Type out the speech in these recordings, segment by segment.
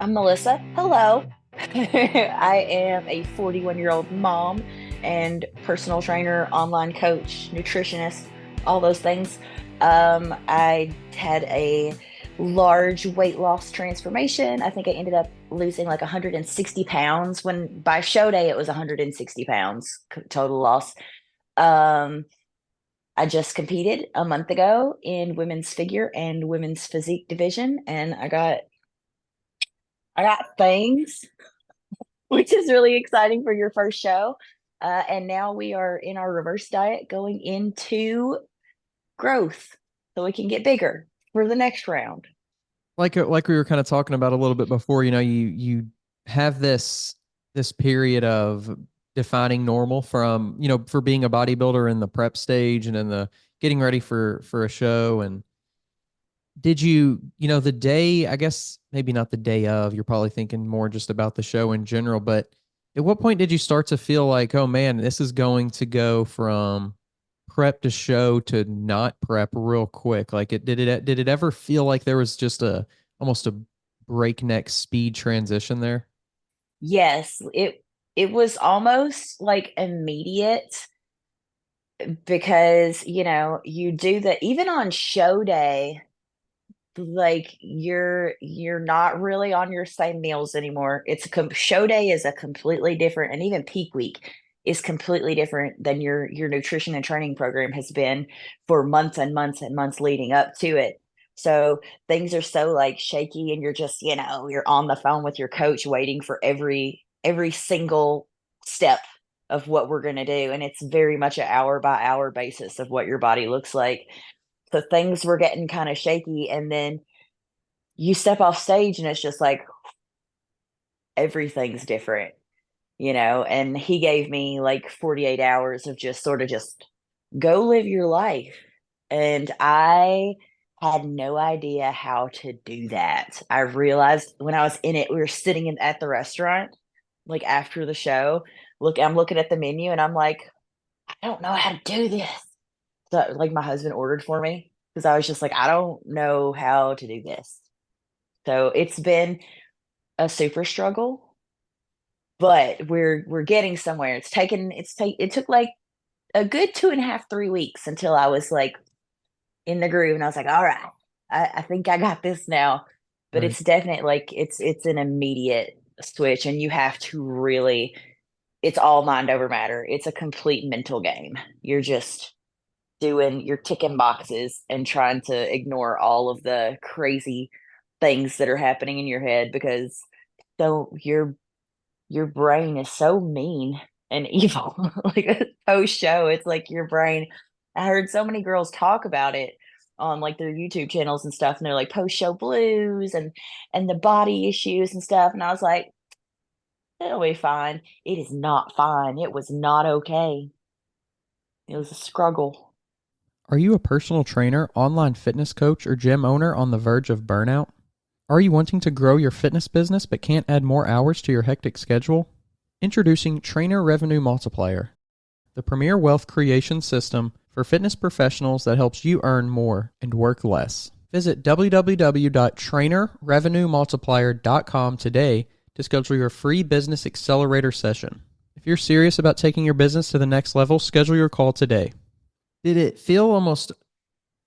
I'm Melissa. Hello. I am a 41-year-old mom and personal trainer, online coach, nutritionist, all those things. I had a large weight loss transformation. I think I ended up losing like 160 pounds when by show day it was 160 pounds total loss. Um, I just competed a month ago in women's figure and women's physique division, and I got things which is really exciting for your first show. And now we are in our reverse diet going into growth so we can get bigger for the next round. Like we were kind of talking about a little bit before, you have this period of defining normal from, for being a bodybuilder in the prep stage and in the getting ready for a show. And did you, the day, I guess maybe not the day of, you're probably thinking more just about the show in general, but at what point did you start to feel like, oh man, this is going to go from prep to show to not prep real quick? Like did it ever feel like there was just a almost a breakneck speed transition there? Yes, it was almost like immediate because, you do that even on show day, like you're not really on your same meals anymore. Show day is a completely different, and even peak week is completely different than your nutrition and training program has been for months and months and months leading up to it. So things are so like shaky, and you're just, you're on the phone with your coach waiting for every single step of what we're going to do, and it's very much an hour by hour basis of what your body looks like. So things were getting kind of shaky, and then you step off stage and it's just like everything's different, and he gave me like 48 hours of just sort of just go live your life. And I had no idea how to do that. I realized when I was in it, we were sitting at the restaurant, like after the show. I'm looking at the menu and I'm like, I don't know how to do this. So, like, my husband ordered for me because I was just like, I don't know how to do this. So it's been a super struggle, but we're getting somewhere. It took like a good 2.5, 3 weeks until I was like in the groove, and I was like, all right, I think I got this now. But Right. it's definitely like it's an immediate switch, and you have to really, it's all mind over matter. It's a complete mental game. You're ticking boxes and trying to ignore all of the crazy things that are happening in your head, because so your brain is so mean and evil. Like post show, it's like your brain. I heard so many girls talk about it on like their YouTube channels and stuff, and they're like post show blues and the body issues and stuff. And I was like, it'll be fine. It is not fine. It was not okay. It was a struggle. Are you a personal trainer, online fitness coach, or gym owner on the verge of burnout? Are you wanting to grow your fitness business but can't add more hours to your hectic schedule? Introducing Trainer Revenue Multiplier, the premier wealth creation system for fitness professionals that helps you earn more and work less. Visit www.trainerrevenuemultiplier.com today to schedule your free business accelerator session. If you're serious about taking your business to the next level, schedule your call today. Did it feel almost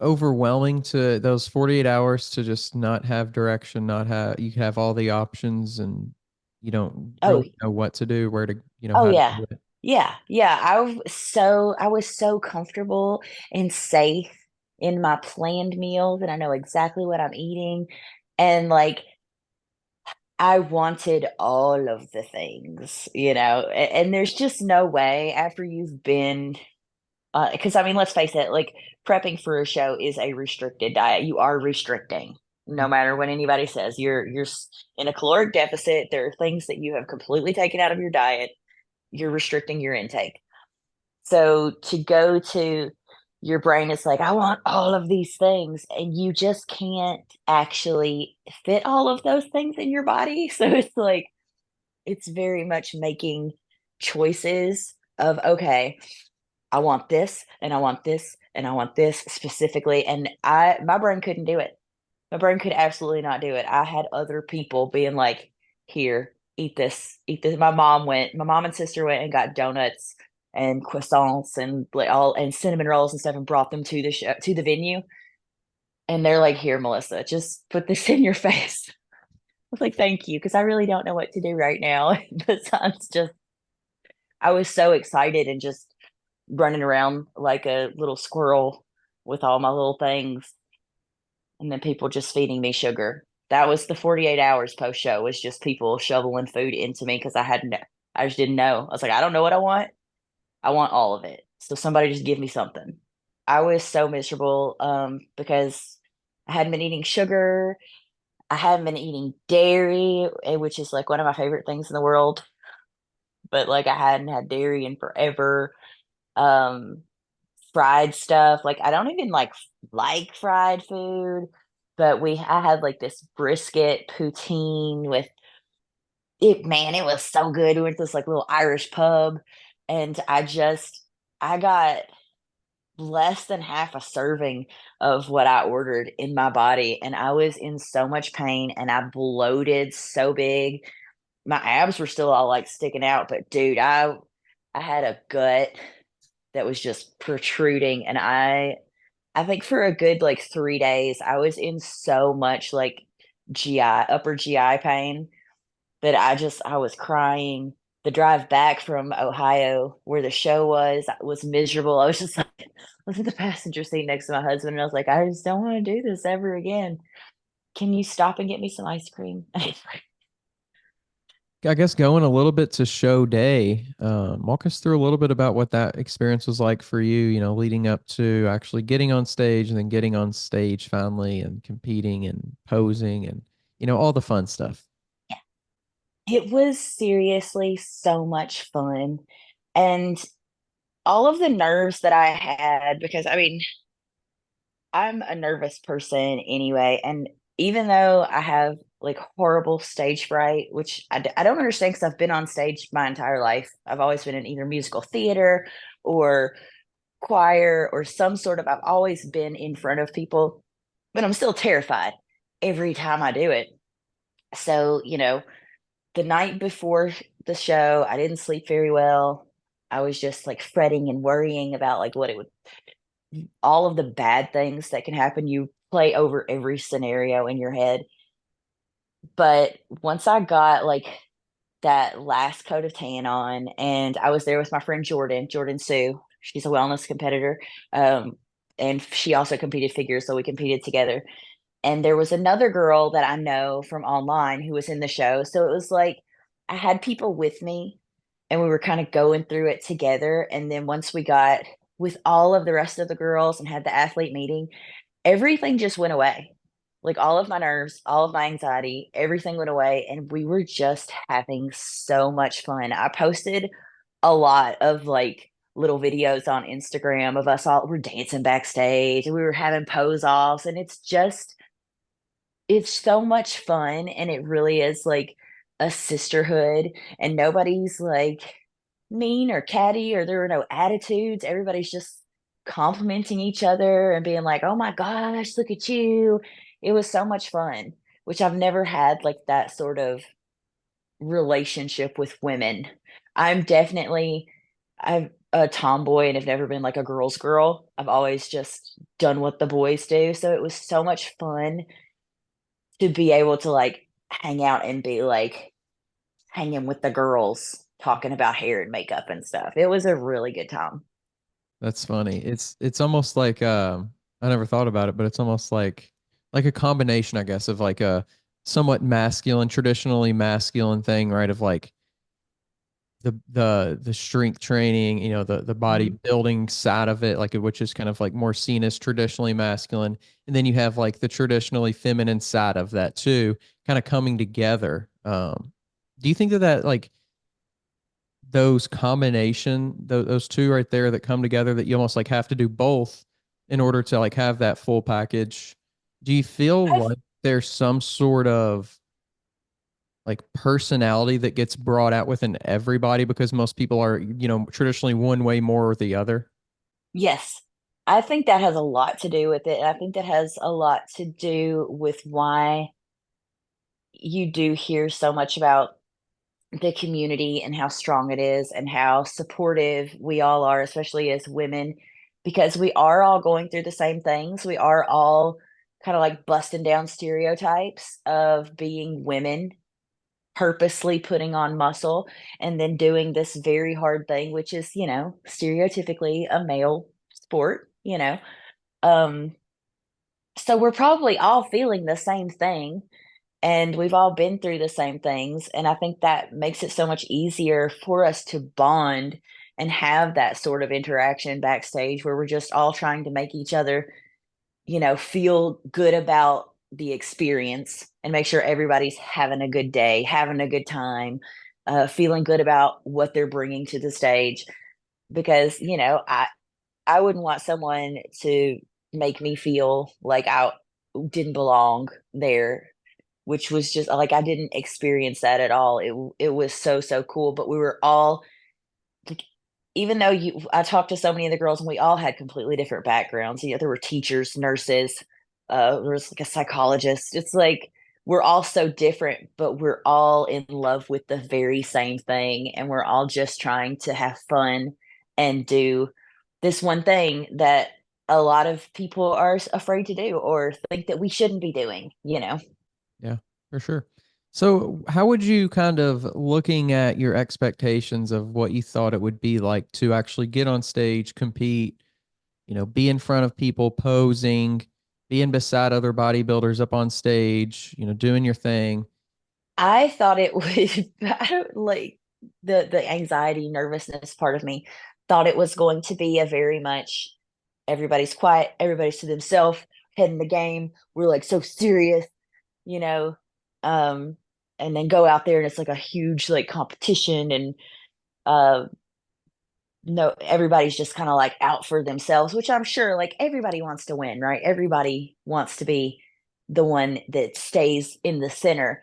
overwhelming to those 48 hours to just not have direction, not have, you have all the options and you don't Oh, really know what to do, where to, oh how to yeah. do it? Yeah. I was so comfortable and safe in my planned meals, and I know exactly what I'm eating. And like I wanted all of the things, and there's just no way after you've been, because I mean, let's face it, like prepping for a show is a restricted diet. You are restricting, no matter what anybody says. You're in a caloric deficit. There are things that you have completely taken out of your diet. You're restricting your intake. So to go to your brain, it's like, I want all of these things, and you just can't actually fit all of those things in your body. So it's like, it's very much making choices of, okay, I want this, and I want this, and I want this specifically. And my brain couldn't do it. My brain could absolutely not do it. I had other people being like, here, eat this, eat this. My mom and sister went and got donuts and croissants and like all and cinnamon rolls and stuff and brought them to the show, to the venue. And they're like, here, Melissa, just put this in your face. I was like, thank you, because I really don't know what to do right now. Besides just, I was so excited and just running around like a little squirrel with all my little things. And then people just feeding me sugar. That was the 48 hours post show, was just people shoveling food into me because I just didn't know. I was like, I don't know what I want. I want all of it. So somebody just give me something. I was so miserable because I hadn't been eating sugar. I hadn't been eating dairy, which is like one of my favorite things in the world. But like I hadn't had dairy in forever. Um, Fried stuff. Like I don't even like fried food, but I had like this brisket poutine with it, man, it was so good. We went to this like little Irish pub and I got less than half a serving of what I ordered in my body and I was in so much pain and I bloated so big. My abs were still all like sticking out, but dude, I had a gut that was just protruding and I think for a good like 3 days I was in so much like upper GI pain that I was crying. The drive back from Ohio where the show was miserable. I was just like I was in the passenger seat next to my husband and I was like, I just don't want to do this ever again. Can you stop and get me some ice cream? I guess going a little bit to show day, walk us through a little bit about what that experience was like for you, leading up to actually getting on stage and then getting on stage finally and competing and posing and, all the fun stuff. It was seriously so much fun. And all of the nerves that I had, because I mean, I'm a nervous person anyway. And even though I have like horrible stage fright, which I don't understand because I've been on stage my entire life, I've always been in either musical theater or choir or some sort of, I've always been in front of people, but I'm still terrified every time I do it. So, the night before the show, I didn't sleep very well. I was just like fretting and worrying about like what it would all of the bad things that can happen. You play over every scenario in your head. But once I got like that last coat of tan on, and I was there with my friend Jordan Sue. She's a wellness competitor. And she also competed figures, so we competed together. And there was another girl that I know from online who was in the show. So it was like I had people with me and we were kind of going through it together. And then once we got with all of the rest of the girls and had the athlete meeting, everything just went away. Like all of my nerves, all of my anxiety, everything went away. And we were just having so much fun. I posted a lot of like little videos on Instagram of us all, we're dancing backstage and we were having pose offs. And it's so much fun. And it really is like a sisterhood. And nobody's like mean or catty or there are no attitudes. Everybody's just complimenting each other and being like, oh my gosh, look at you. It was so much fun, which I've never had like that sort of relationship with women. I'm a tomboy and have never been like a girl's girl. I've always just done what the boys do. So it was so much fun to be able to like hang out and be like hanging with the girls talking about hair and makeup and stuff. It was a really good time. That's funny. It's almost like I never thought about it, but it's almost like a combination, I guess, of like a somewhat masculine, traditionally masculine thing, right? Of like the strength training, the Mhm. bodybuilding side of it, like which is kind of like more seen as traditionally masculine. And then you have like the traditionally feminine side of that too, kind of coming together. Do you think that like those those two right there that come together that you almost like have to do both in order to like have that full package. Do you feel I've, like there's some sort of like personality that gets brought out within everybody because most people are, traditionally one way more or the other? yes, I think that has a lot to do with it. I think that has a lot to do with why you do hear so much about the community and how strong it is and how supportive we all are, especially as women, because we are all going through the same things. We are all kind of like busting down stereotypes of being women, purposely putting on muscle and then doing this very hard thing, which is, stereotypically a male sport. Um, so we're probably all feeling the same thing and we've all been through the same things. And I think that makes it so much easier for us to bond and have that sort of interaction backstage where we're just all trying to make each other, feel good about the experience and make sure everybody's having a good day, having a good time, feeling good about what they're bringing to the stage. Because, I wouldn't want someone to make me feel like I didn't belong there, which was just like I didn't experience that at all. It was so so cool, but we were all like, even though I talked to so many of the girls and we all had completely different backgrounds. There were teachers, nurses, there was like a psychologist. It's like we're all so different, but we're all in love with the very same thing, and we're all just trying to have fun and do this one thing that a lot of people are afraid to do or think that we shouldn't be doing. Yeah, for sure. So, how would you kind of looking at your expectations of what you thought it would be like to actually get on stage, compete, be in front of people posing, being beside other bodybuilders up on stage, doing your thing? I thought it would I don't like the anxiety, nervousness part of me thought it was going to be a very much everybody's quiet, everybody's to themselves, head in the game. We're like so serious, you know. Um, and then go out there and it's like a huge like competition and uh no everybody's just kind of like out for themselves, which I'm sure like everybody wants to win, right? Everybody wants to be the one that stays in the center,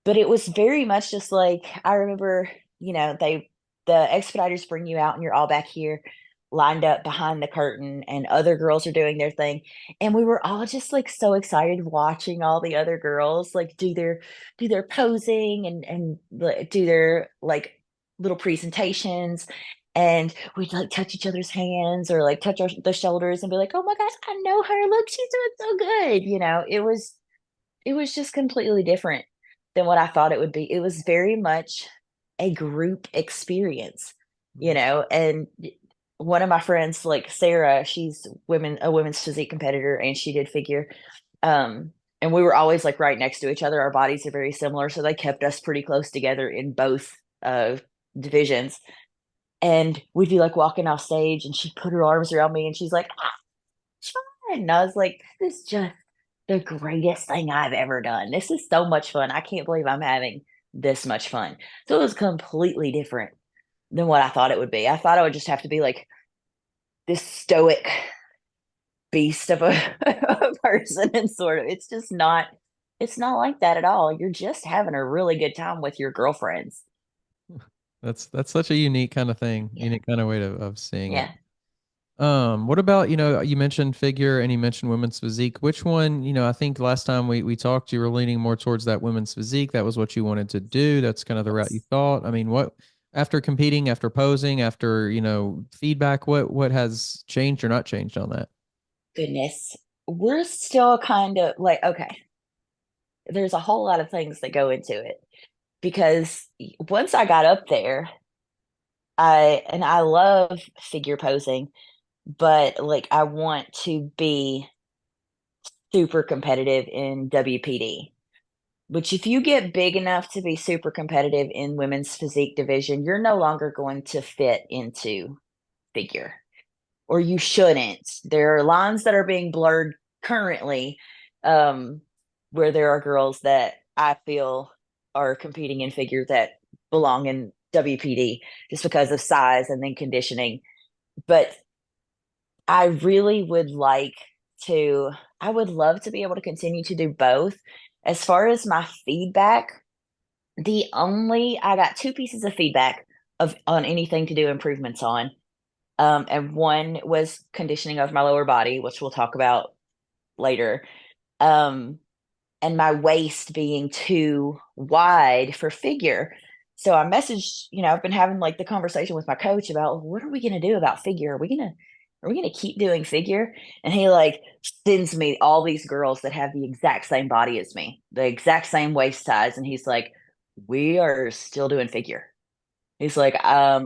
but it was very much just like I remember, the expediters bring you out and you're all back here lined up behind the curtain and other girls are doing their thing. And we were all just like so excited watching all the other girls like do their posing and like, do their like little presentations. And we'd like touch each other's hands or like touch the shoulders and be like, oh my gosh, I know her. Look, she's doing so good. It was just completely different than what I thought it would be. It was very much a group experience, and one of my friends, like Sarah, she's a women's physique competitor and she did figure. And we were always like right next to each other. Our bodies are very similar, so they kept us pretty close together in both divisions. And we'd be like walking off stage and she'd put her arms around me and she's like, it's fun. And I was like, this is just the greatest thing I've ever done. This is so much fun. I can't believe I'm having this much fun. So it was completely different than what I thought it would be. I thought I would just have to be like this stoic beast of a, a person and sort of it's not like that at all. You're just having a really good time with your girlfriends. That's such a unique kind of thing, Yeah. unique kind of way of seeing it. Yeah. What about, you mentioned figure and you mentioned women's physique. Which one, I think last time we talked, you were leaning more towards that women's physique. That was what you wanted to do. That's kind of the route you Yes. thought. I mean, what after competing, after posing, after, feedback, what has changed or not changed on that? Goodness. We're still kind of like, okay, there's a whole lot of things that go into it because once I got up there, I love figure posing, but like I want to be super competitive in WPD. Which if you get big enough to be super competitive in women's physique division, you're no longer going to fit into figure, or you shouldn't. There are lines that are being blurred currently, um, where there are girls that I feel are competing in figure that belong in WPD just because of size and then conditioning. But I really would like to, I would love to be able to continue to do both. As far as my feedback, I got two pieces of feedback of on anything to do improvements on. And one was conditioning of my lower body, which we'll talk about later. Um, and my waist being too wide for figure. So I messaged, I've been having like the conversation with my coach about what are we going to do about figure? Are we going to keep doing figure? And he like sends me all these girls that have the exact same body as me, the exact same waist size. And he's like, we are still doing figure. He's like,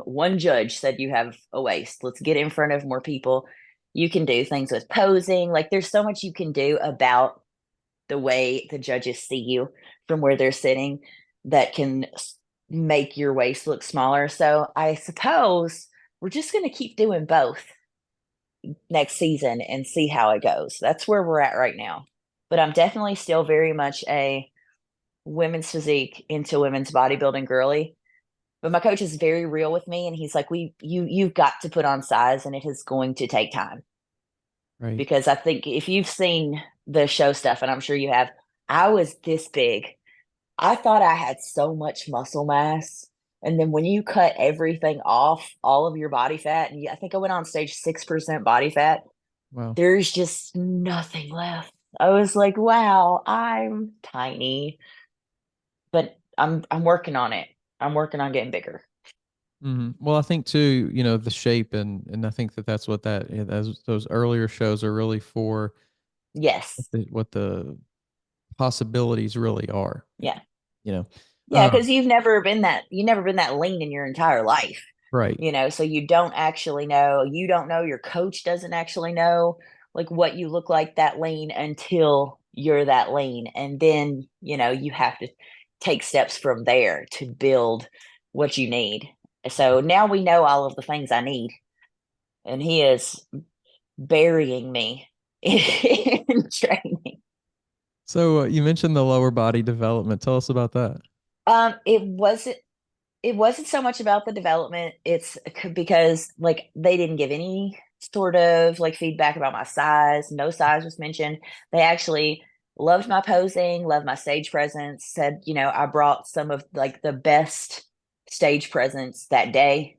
one judge said you have a waist. Let's get in front of more people. You can do things with posing. Like there's so much you can do about the way the judges see you from where they're sitting that can make your waist look smaller. So I suppose we're just going to keep doing both next season and see how it goes. That's where we're at right now. But I'm definitely still very much a women's physique into women's bodybuilding girly. But my coach is very real with me and he's like, you've got to put on size and it is going to take time. Right. Because I think if you've seen the show stuff, and I'm sure you have, I was this big. I thought I had so much muscle mass. And then when you cut everything off, all of your body fat, and I think I went on stage 6% body fat, Wow. there's just nothing left. I was like, wow, I'm tiny, but I'm working on it. I'm working on getting bigger. Well, I think too, the shape and I think that that's what those earlier shows are really for Yes. what the possibilities really are, Yeah. you know. Yeah, Um, because you've never been that lean in your entire life, right. so you don't actually know, you don't know, your coach doesn't actually know like what you look like that lean until you're that lean. And then, you have to take steps from there to build what you need. So now we know all of the things I need, and he is burying me in training. So you mentioned the lower body development. Tell us about that. It wasn't so much about the development. It's because like they didn't give any sort of like feedback about my size. No size was mentioned. They actually loved my posing, loved my stage presence, said, I brought some of like the best stage presence that day.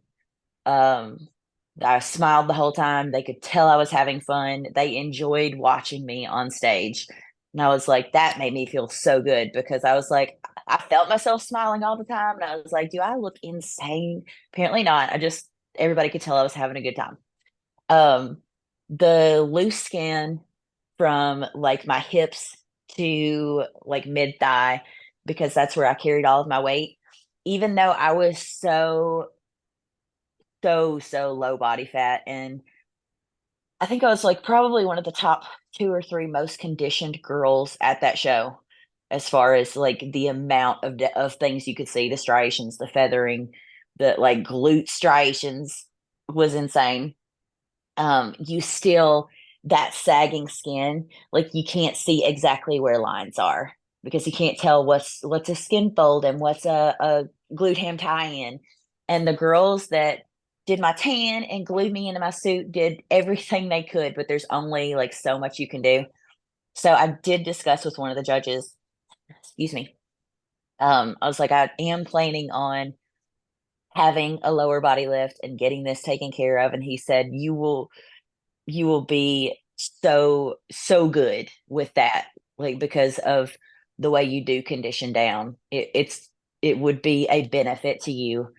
Um, I smiled the whole time. They could tell I was having fun. They enjoyed watching me on stage. And I was like, that made me feel so good because I was like, I felt myself smiling all the time. And I was like, do I look insane? Apparently not. Everybody could tell I was having a good time. Um, the loose skin from like my hips to like mid thigh, because that's where I carried all of my weight. Even though I was so low body fat, and I think I was like probably one of the top two or three most conditioned girls at that show, as far as like the amount of things you could see, the striations, the feathering, the like glute striations was insane. You still, that sagging skin, like you can't see exactly where lines are because you can't tell what's a skin fold and what's a glute ham tie-in. And the girls that did my tan and glued me into my suit did everything they could, but there's only like so much you can do. So I did discuss with one of the judges, excuse me. I was like, I am planning on having a lower body lift and getting this taken care of. And he said, you will be so good with that, like because of the way you do condition down. It would be a benefit to you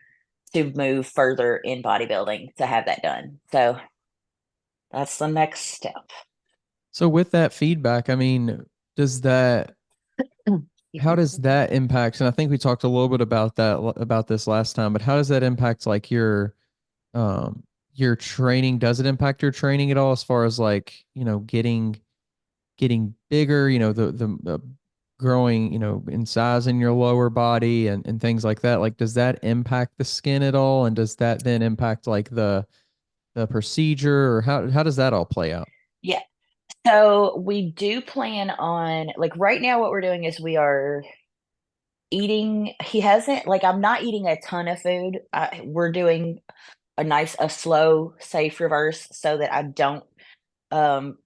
to move further in bodybuilding to have that done. So that's the next step. So with that feedback, I mean, does that how does that impact? And I think we talked a little bit about this last time, but how does that impact like your training? Does it impact your training at all as far as like, getting bigger, the growing, in size in your lower body and things like that? Like, does that impact the skin at all? And does that then impact like the procedure or how does that all play out? Yeah. So we do plan on, like, right now what we're doing is we are eating. He hasn't, like, I'm not eating a ton of food. We're doing a slow, safe reverse so that I don't um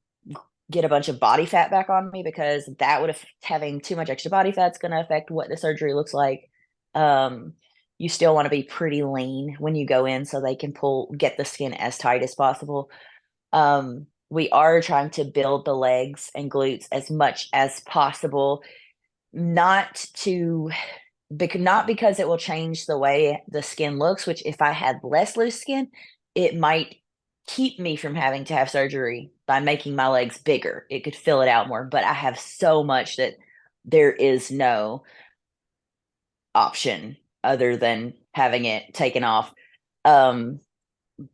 get a bunch of body fat back on me, because that would have, having too much extra body fat is going to affect what the surgery looks like. Um, you still want to be pretty lean when you go in so they can get the skin as tight as possible. We are trying to build the legs and glutes as much as possible, not to not because it will change the way the skin looks, which if I had less loose skin, it might keep me from having to have surgery by making my legs bigger. It could fill it out more, but I have so much that there is no option other than having it taken off. Um,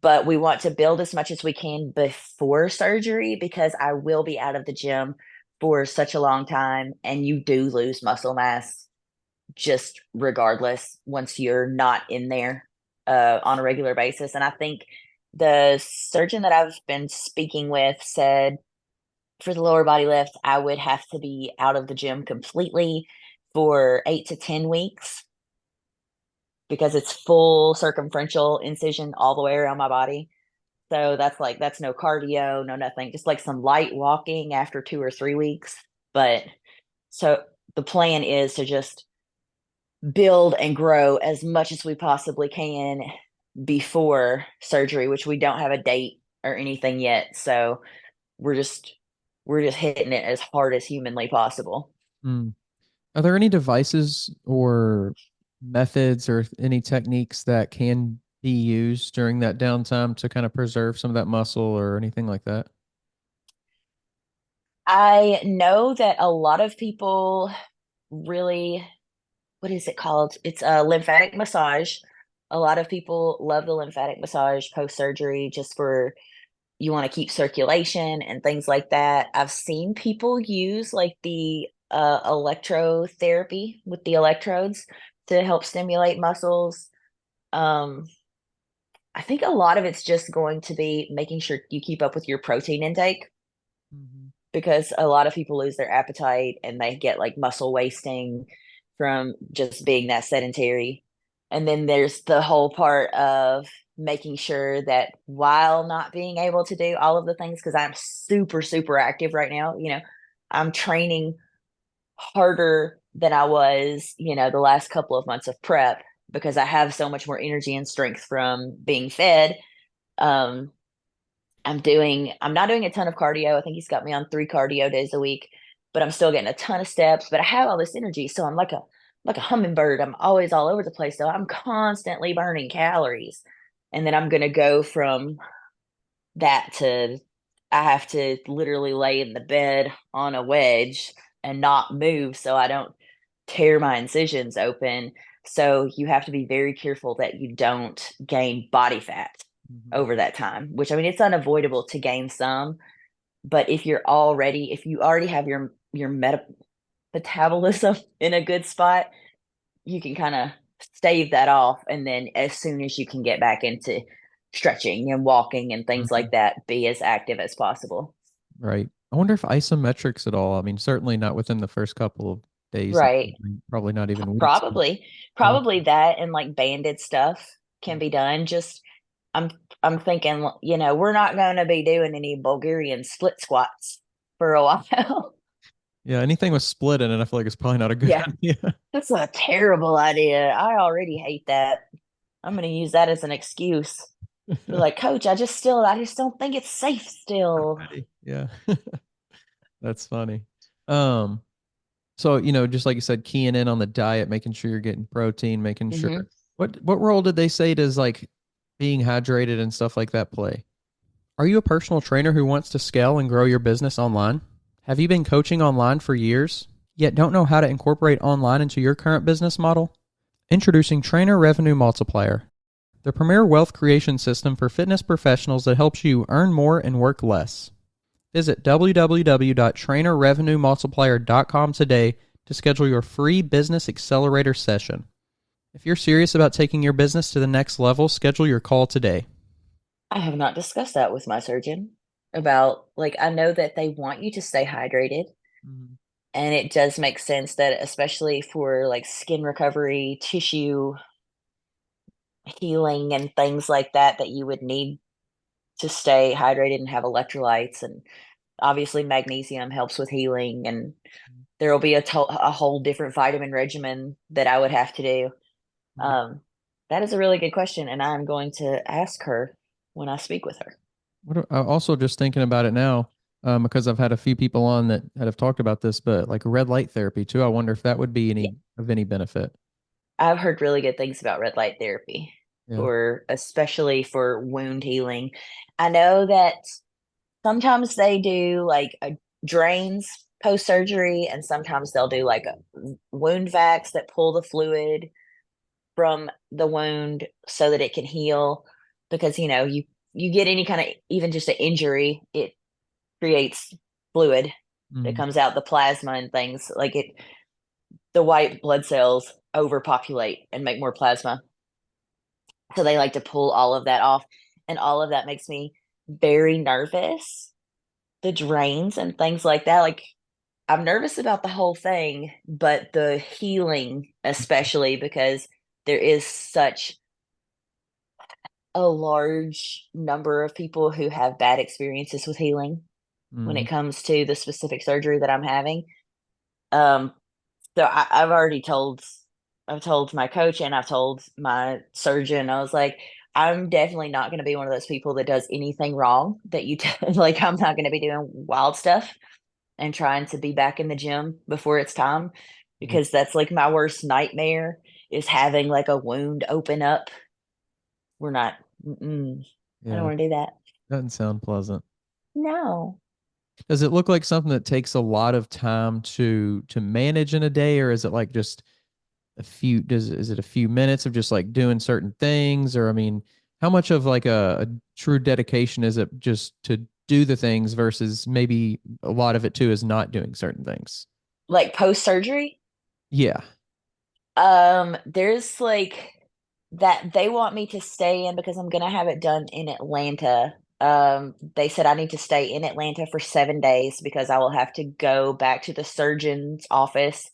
but we want to build as much as we can before surgery because I will be out of the gym for such a long time, and you do lose muscle mass just regardless once you're not in there on a regular basis. And I think the surgeon that I've been speaking with said for the lower body lift, I would have to be out of the gym completely for 8 to 10 weeks because it's full circumferential incision all the way around my body. So that's no cardio, no nothing, just like some light walking after 2 or 3 weeks. But so the plan is to just build and grow as much as we possibly can before surgery, which we don't have a date or anything yet. So we're just we're just hitting it as hard as humanly possible. Mm. Are there any devices or methods or any techniques that can be used during that downtime to kind of preserve some of that muscle or anything like that? I know that a lot of people really, what is it called? It's a lymphatic massage. A lot of people love the lymphatic massage post surgery just for you want to keep circulation and things like that. I've seen people use like the electrotherapy with the electrodes to help stimulate muscles. Um, I think a lot of it's just going to be making sure you keep up with your protein intake Mhm. because a lot of people lose their appetite and they get like muscle wasting from just being that sedentary. And then there's the whole part of making sure that while not being able to do all of the things, because I'm super, super active right now, I'm training harder than I was, the last couple of months of prep because I have so much more energy and strength from being fed. Um, I'm not doing a ton of cardio. I think he's got me on 3 cardio days a week, but I'm still getting a ton of steps, but I have all this energy. So I'm like a hummingbird. I'm always all over the place. So I'm constantly burning calories. And then I'm gonna go from that to I have to literally lay in the bed on a wedge and not move so I don't tear my incisions open. So you have to be very careful that you don't gain body fat Mhm. over that time, which I mean it's unavoidable to gain some, but if you already have your metabolism in a good spot, you can kind of stave that off, and then as soon as you can get back into stretching and walking and things like Mhm. that, be as active as possible. Right. I wonder if isometrics at all. I mean, certainly not within the first couple of days and Right. probably not even weeks. Probably. Uh, Probably that and like banded stuff can be done. Just I'm I'm thinking, we're not going to be doing any Bulgarian split squats for a while. yeah, anything with split in it, I feel like it's probably not a good Yeah, idea. that's a terrible idea. I already hate that. I'm going to use that as an excuse. Be like, Coach, I just don't think it's safe Not still. ready. Yeah, that's funny. Um, so just like you said, keying in on the diet, making sure you're getting protein, making sure. Hmm. What role did they say does like being hydrated and stuff like that play? Are you a personal trainer who wants to scale and grow your business online? Have you been coaching online for years, yet don't know how to incorporate online into your current business model? Introducing Trainer Revenue Multiplier, the premier wealth creation system for fitness professionals that helps you earn more and work less. Visit www.trainerrevenuemultiplier.com today to schedule your free business accelerator session. If you're serious about taking your business to the next level, schedule your call today. I have not discussed that with my surgeon about like I know that they want you to stay hydrated. Mhm. And it does make sense that especially for like skin recovery, tissue healing and things like that, that you would need to stay hydrated and have electrolytes. And obviously magnesium helps with healing, and there will be a whole different vitamin regimen that I would have to do. That is a really good question, and I'm going to ask her when I speak with her. I'm also just thinking about it now, because I've had a few people on that have talked about this, but like red light therapy too. I wonder if that would be Yeah, any benefit. I've heard really good things about red light therapy Yeah. for especially for wound healing. I know that sometimes they do like a drains post surgery, and sometimes they'll do like a wound vacs that pull the fluid from the wound so that it can heal. Because you get any kind of even just an injury, it creates fluid that Mm. comes out, the plasma and things like it. The white blood cells overpopulate and make more plasma, so they like to pull all of that off, and all of that makes me very nervous. The drains and things like that, like I'm nervous about the whole thing, but the healing especially, because there is such a large number of people who have bad experiences with healing when it Mm. comes to the specific surgery that I'm having. Um, so I've told my coach and I've told my surgeon, I was like, I'm definitely not going to be one of those people that does anything wrong that like, I'm not going to be doing wild stuff and trying to be back in the gym before it's time, Yep. because that's like my worst nightmare is having like a wound open up. We're not, I don't Yeah. want to do that. Doesn't sound pleasant. No. Does it look like something that takes a lot of time to manage in a day, or is it like just a few, is it a few minutes of just like doing certain things? Or I mean, how much of like a true dedication is it just to do the things versus maybe a lot of it too is not doing certain things? Like post surgery, Yeah. there's like that they want me to stay in because I'm gonna have it done in Atlanta. They said I need to stay in Atlanta for 7 days because I will have to go back to the surgeon's office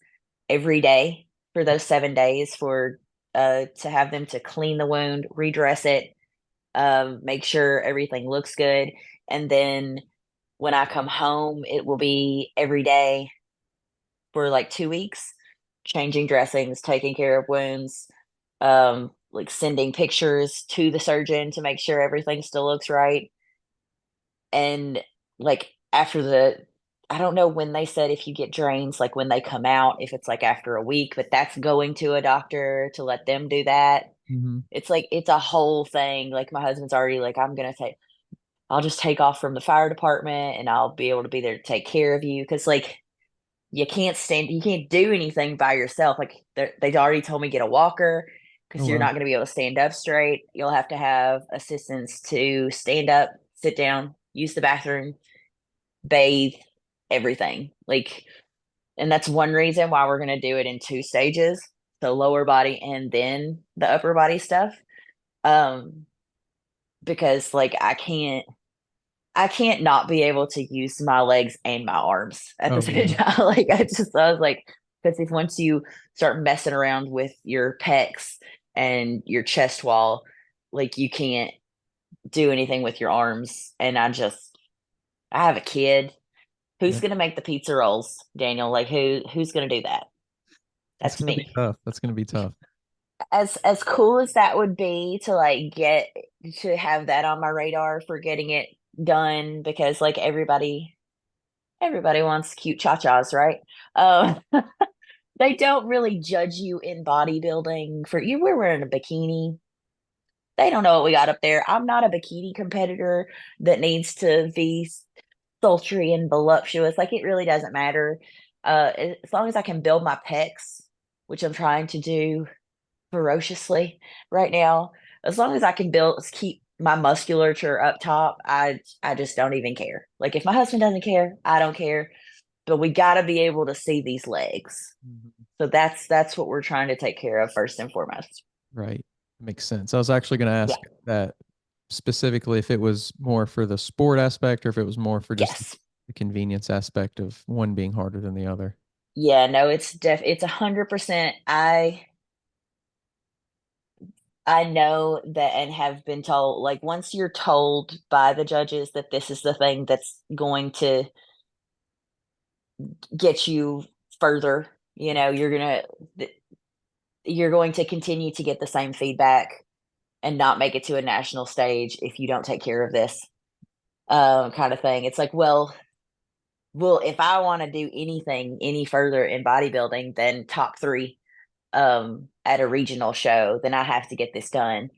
every day for those 7 days for to have them to clean the wound, redress it, make sure everything looks good. And then when I come home, it will be every day for like 2 weeks, changing dressings, taking care of wounds, like sending pictures to the surgeon to make sure everything still looks right. And like after I don't know when they said if you get drains, like when they come out, if it's like after a week, but that's going to a doctor to let them do that. Hmm. It's like it's a whole thing. Like my husband's already like, I'll just take off from the fire department and I'll be able to be there to take care of you. Cause like you can't do anything by yourself. Like they already told me get a walker Oh because you're wow. not going to be able to stand up straight. You'll have to have assistance to stand up, sit down, use the bathroom, bathe, everything. Like, and that's one reason why we're going to do it in two stages. So lower body and then the upper body stuff. Um, because like I can't not be able to use my legs and my arms at the Oh same yeah. time. Like I was like, because if once you start messing around with your pecs and your chest wall, like you can't do anything with your arms. And I have a kid. Who's Yeah. gonna make the pizza rolls, Daniel? Like who's gonna do that? That's That's gonna be me. tough. That's gonna be tough. As cool as that would be to like get to have that on my radar for getting it done, because like everybody wants cute cha-chas, right? Um, they don't really judge you in bodybuilding for you. We're wearing a bikini. They don't know what we got up there. I'm not a bikini competitor that needs to be sultry and voluptuous. Like it really doesn't matter. As long as I can build my pecs, which I'm trying to do ferociously right now. As long as I can keep my musculature up top, I just don't even care. Like if my husband doesn't care, I don't care. But we got to be able to see these legs. Mhm. So that's what we're trying to take care of first and foremost. Right. Makes sense. I was actually going to Yeah. ask that specifically if it was more for the sport aspect or if it was more for just Yes. the convenience aspect of one being harder than the other. Yeah, no, it's 100%. I know that and have been told, like once you're told by the judges that this is the thing that's going to get you further, you're gonna you're going to continue to get the same feedback and not make it to a national stage if you don't take care of this kind of thing. It's like, well, if I want to do anything any further in bodybuilding than top three at a regional show, then I have to get this done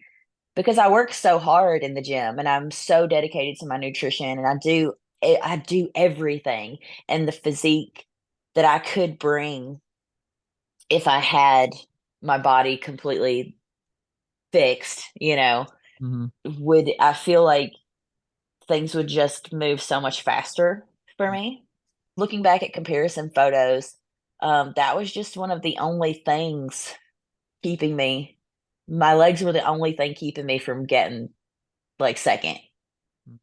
because I work so hard in the gym and I'm so dedicated to my nutrition and I do everything and the physique that I could bring if I had my body completely fixed, Hmm. would I feel like things would just move so much faster for me. Looking back at comparison photos, that was just one of the only things keeping me. My legs were the only thing keeping me from getting like second.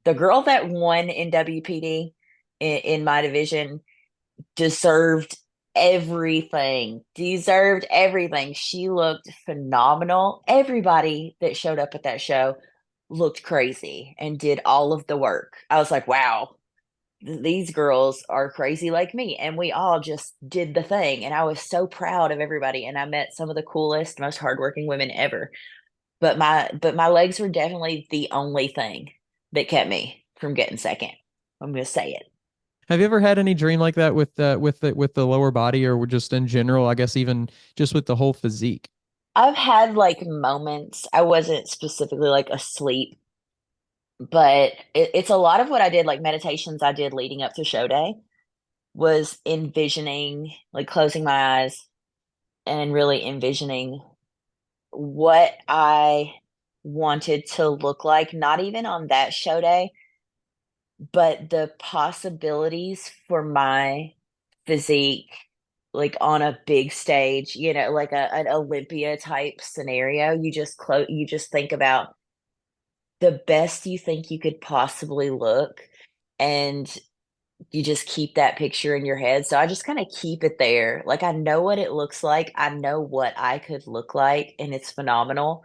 The girl that won in WPD in my division deserved deserved everything. She looked phenomenal. Everybody that showed up at that show looked crazy and did all of the work. I was like, wow, these girls are crazy like me. And we all just did the thing. And I was so proud of everybody. And I met some of the coolest, most hardworking women ever. But my legs were definitely the only thing that kept me from getting second. I'm gonna say it. Have you ever had any dream like that with the lower body or just in general? I guess even just with the whole physique. I've had like moments. I wasn't specifically like asleep, but it's a lot of what I did, like meditations I did leading up to show day, was envisioning, like closing my eyes and really envisioning what I wanted to look like, not even on that show day, but the possibilities for my physique, like on a big stage, like an Olympia type scenario. You just think about the best you think you could possibly look, and you just keep that picture in your head. So I just kind of keep it there. Like I know what it looks like. I know what I could look like, and it's phenomenal.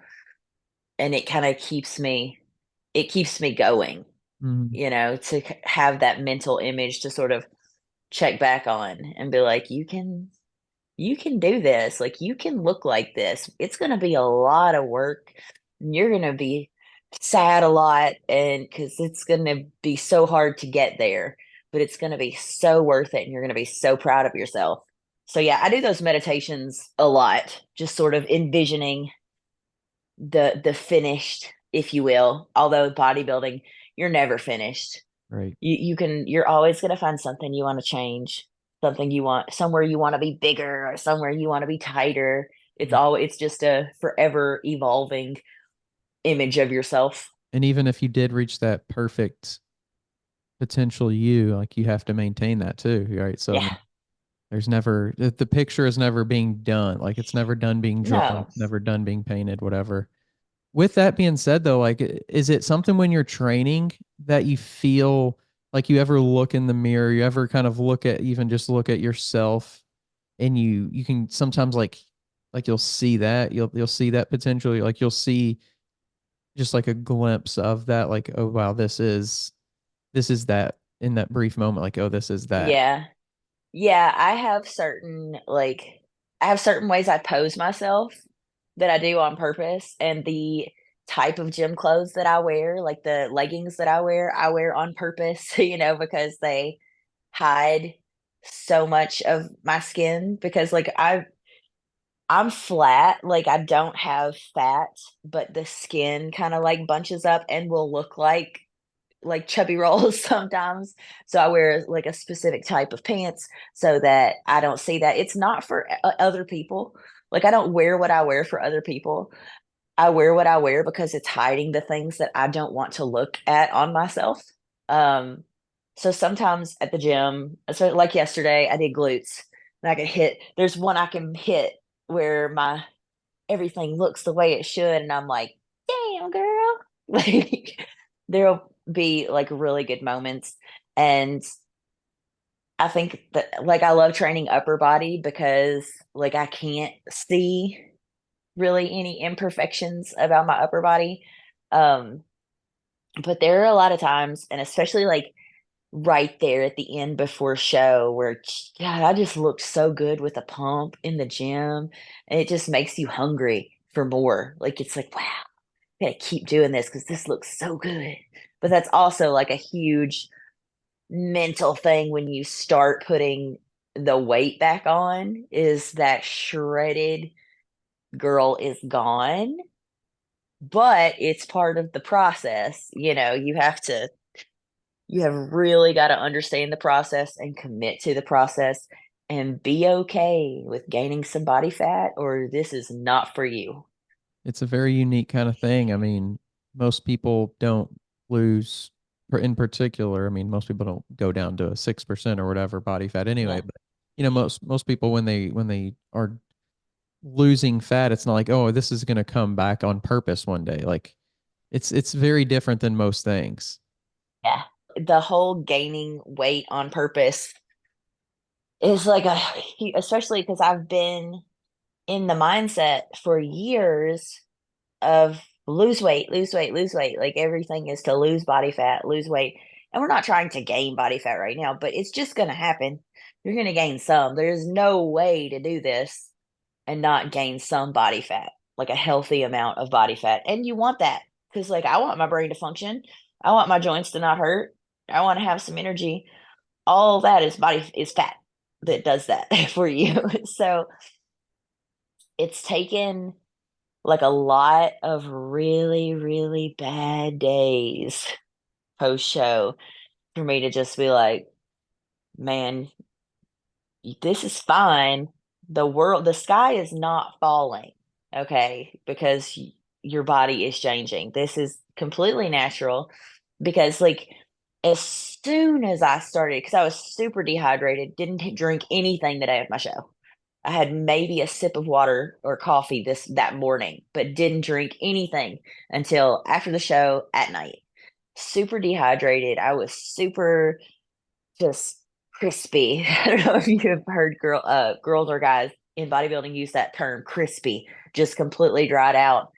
And it kind of keeps me going, Mhm. to have that mental image to sort of check back on and be like, you can do this. Like you can look like this. It's going to be a lot of work. And you're going to be sad a lot and because it's going to be so hard to get there, but it's going to be so worth it and you're going to be so proud of yourself. So yeah, I do those meditations a lot, just sort of envisioning the finished, if you will. Although bodybuilding, you're never finished. Right. You're always going to find something you want to change, something you want, somewhere you want to be bigger or somewhere you want to be tighter. It's just a forever evolving image of yourself. And even if you did reach that perfect potential you, like you have to maintain that too, right? So I Yeah. mean, there's never the picture is never being done. Like it's never done being drawn, No. it's never done being painted, whatever. With that being said, though, like, is it something when you're training that you feel like you ever look in the mirror, you ever kind of look at even just look at yourself, and you can sometimes like you'll see that you'll see that potential, like you'll see just like a glimpse of that, like oh wow, this is that in that brief moment, like oh this is that. Yeah. Yeah, I have certain ways I pose myself that I do on purpose, and the type of gym clothes that I wear, like the leggings that I wear on purpose, because they hide so much of my skin because like I'm flat, like I don't have fat, but the skin kind of like bunches up and will look like chubby rolls sometimes. So I wear like a specific type of pants so that I don't see that. It's not for other people. Like I don't wear what I wear for other people. I wear what I wear because it's hiding the things that I don't want to look at on myself. Um, so sometimes at the gym, so like yesterday, I did glutes and I can hit, there's one I can hit where my everything looks the way it should. And I'm like, damn, girl. Like there'll be like really good moments. And I think that like I love training upper body because like I can't see really any imperfections about my upper body. Um, but there are a lot of times, and especially like right there at the end before show where God, I just looked so good with a pump in the gym. And it just makes you hungry for more. Like it's like, wow, I gotta keep doing this because this looks so good. But that's also like a huge mental thing when you start putting the weight back on is that shredded girl is gone, but it's part of the process. You have really got to understand the process and commit to the process and be okay with gaining some body fat, or this is not for you. It's a very unique kind of thing. I mean, most people don't lose, in particular. I mean, most people don't go down to a 6% or whatever body fat anyway. Yeah. But most people when they are losing fat, it's not like, oh, this is going to come back on purpose one day. Like it's very different than most things. Yeah. The whole gaining weight on purpose is like especially because I've been in the mindset for years of lose weight, lose weight, lose weight. Like everything is to lose body fat, lose weight. And we're not trying to gain body fat right now, but it's just going to happen. You're going to gain some. There's no way to do this and not gain some body fat, like a healthy amount of body fat. And you want that because, like, I want my brain to function. I want my joints to not hurt. I want to have some energy. All that is fat that does that for you. So it's taken like a lot of really, really bad days post show for me to just be like, man, this is fine. The sky is not falling, okay, because your body is changing. This is completely natural because, like, as soon as I started, because I was super dehydrated, didn't drink anything the day of my show. I had maybe a sip of water or coffee that morning, but didn't drink anything until after the show at night. Super dehydrated. I was super just crispy. I don't know if you have heard girls or guys in bodybuilding use that term crispy, just completely dried out.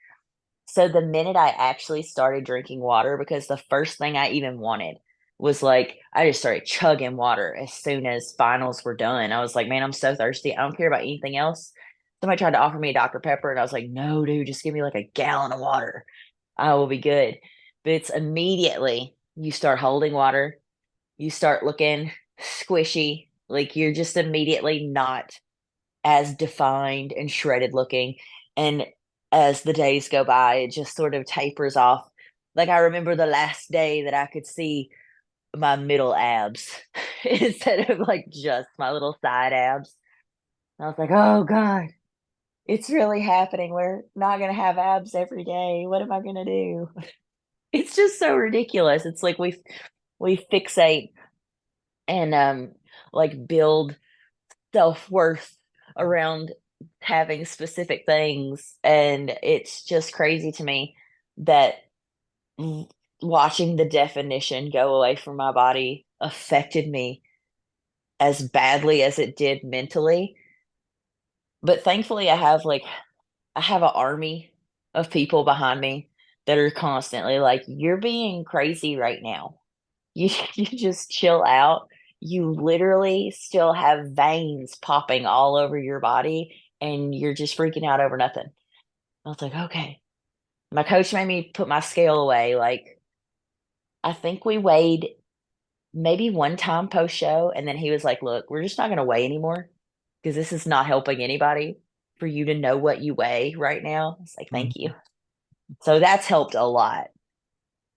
So the minute I actually started drinking water, because the first thing I even wanted was like, I just started chugging water as soon as finals were done. I was like, man, I'm so thirsty. I don't care about anything else. Somebody tried to offer me a Dr. Pepper, and I was like, no, dude, just give me like a gallon of water. I will be good. But it's immediately you start holding water, you start looking squishy, like you're just immediately not as defined and shredded looking. And as the days go by, it just sort of tapers off. Like I remember the last day that I could see my middle abs instead of like just my little side abs. I was like, oh God, it's really happening. We're not going to have abs every day. What am I going to do? It's just so ridiculous. It's like we fixate and like build self-worth around having specific things, and it's just crazy to me that watching the definition go away from my body affected me as badly as it did mentally. But thankfully I have an army of people behind me that are constantly like, you're being crazy right now. You just chill out. You literally still have veins popping all over your body and you're just freaking out over nothing. I was like, okay. My coach made me put my scale away. Like, I think we weighed maybe one time post show. And then he was like, look, we're just not going to weigh anymore because this is not helping anybody for you to know what you weigh right now. It's like, thank Mhm. you. So that's helped a lot.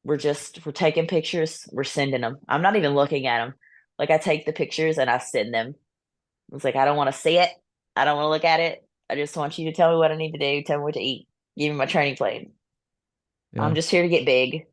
We're taking pictures, we're sending them. I'm not even looking at them. Like I take the pictures and I send them. It's like I don't want to see it. I don't want to look at it. I just want you to tell me what I need to do, tell me what to eat, give me my training plan. I'm Yeah. just here to get big.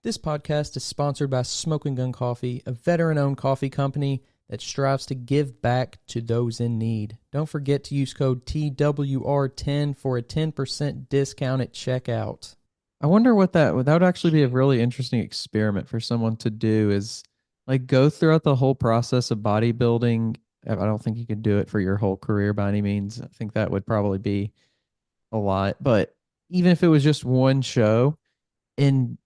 This podcast is sponsored by Smoking Gun Coffee, a veteran owned coffee company that strives to give back to those in need. Don't forget to use code TWR10 for a 10% discount at checkout. I wonder what that would actually be a really interesting experiment for someone to do is like go throughout the whole process of bodybuilding. I don't think you could do it for your whole career by any means. I think that would probably be a lot. But even if it was just one show and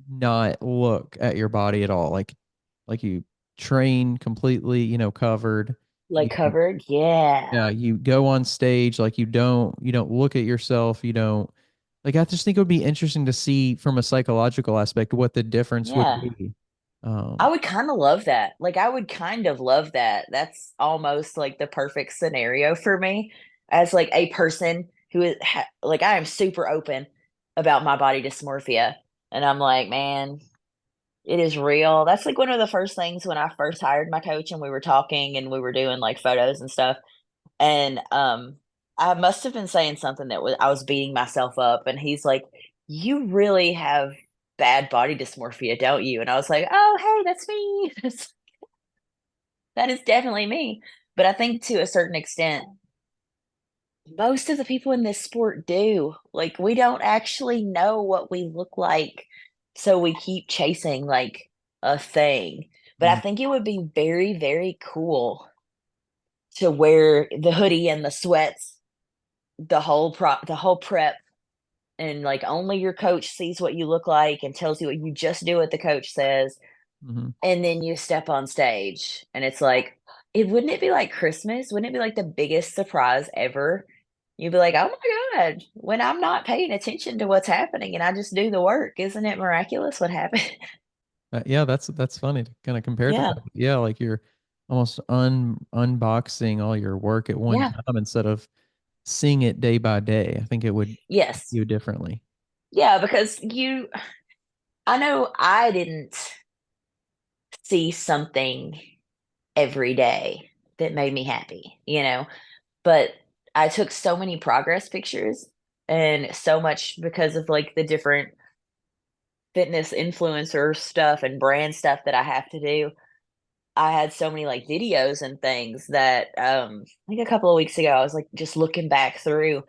not look at your body at all, like like you train completely, covered. Like You covered. Yeah. Yeah, you go on stage like you don't look at yourself, you don't like I just think it would be interesting to see from a psychological aspect what the difference would Yeah. be. I Um, would kind of love that. Like, I would kind of love that. That's almost like the perfect scenario for me as like a person who is like, I am super open about my body dysmorphia. And I'm like, man, it is real. That's like one of the first things when I first hired my coach and we were talking and we were doing like photos and stuff. And I must have been saying something that was I was beating myself up, and he's like, "You really have bad body dysmorphia, don't you?" And I was like, "Oh, hey, that's me. That is definitely me." But I think to a certain extent, most of the people in this sport do. Like, we don't actually know what we look like, so we keep chasing like a thing. But I mm, think it would be very, very cool to wear the hoodie and the sweats the whole prep, and like only your coach sees what you look like and tells you what you just do what the coach says, mhm. and then you step on stage and it's like, it wouldn't it be like Christmas? Wouldn't it be like the biggest surprise ever? You'd be like, oh my God, when I'm not paying attention to what's happening and I just do the work, isn't it miraculous what happened? Yeah, that's funny to kind of compare it to Yeah. that. Yeah, like you're almost unboxing all your work at one Yeah. time instead of seeing it day by day. I think it would hit Yes. you differently. Yeah, because I know I didn't see something every day that made me happy, but I took so many progress pictures and so much because of like the different fitness influencer stuff and brand stuff that I have to do. I had so many like videos and things that like a couple of weeks ago I was like just looking back through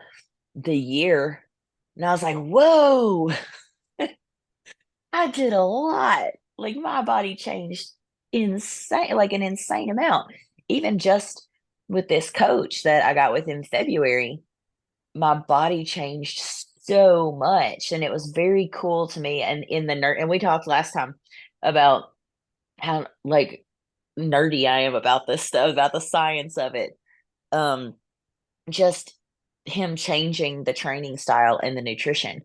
the year and I was like, "Whoa, I did a lot." Like my body changed insane, like an insane amount. Even just with this coach that I got with in February, my body changed so much and it was very cool to me. And in the nerd, and we talked last time about how like nerdy I am about this stuff, about the science of it. Um, just him changing the training style and the nutrition,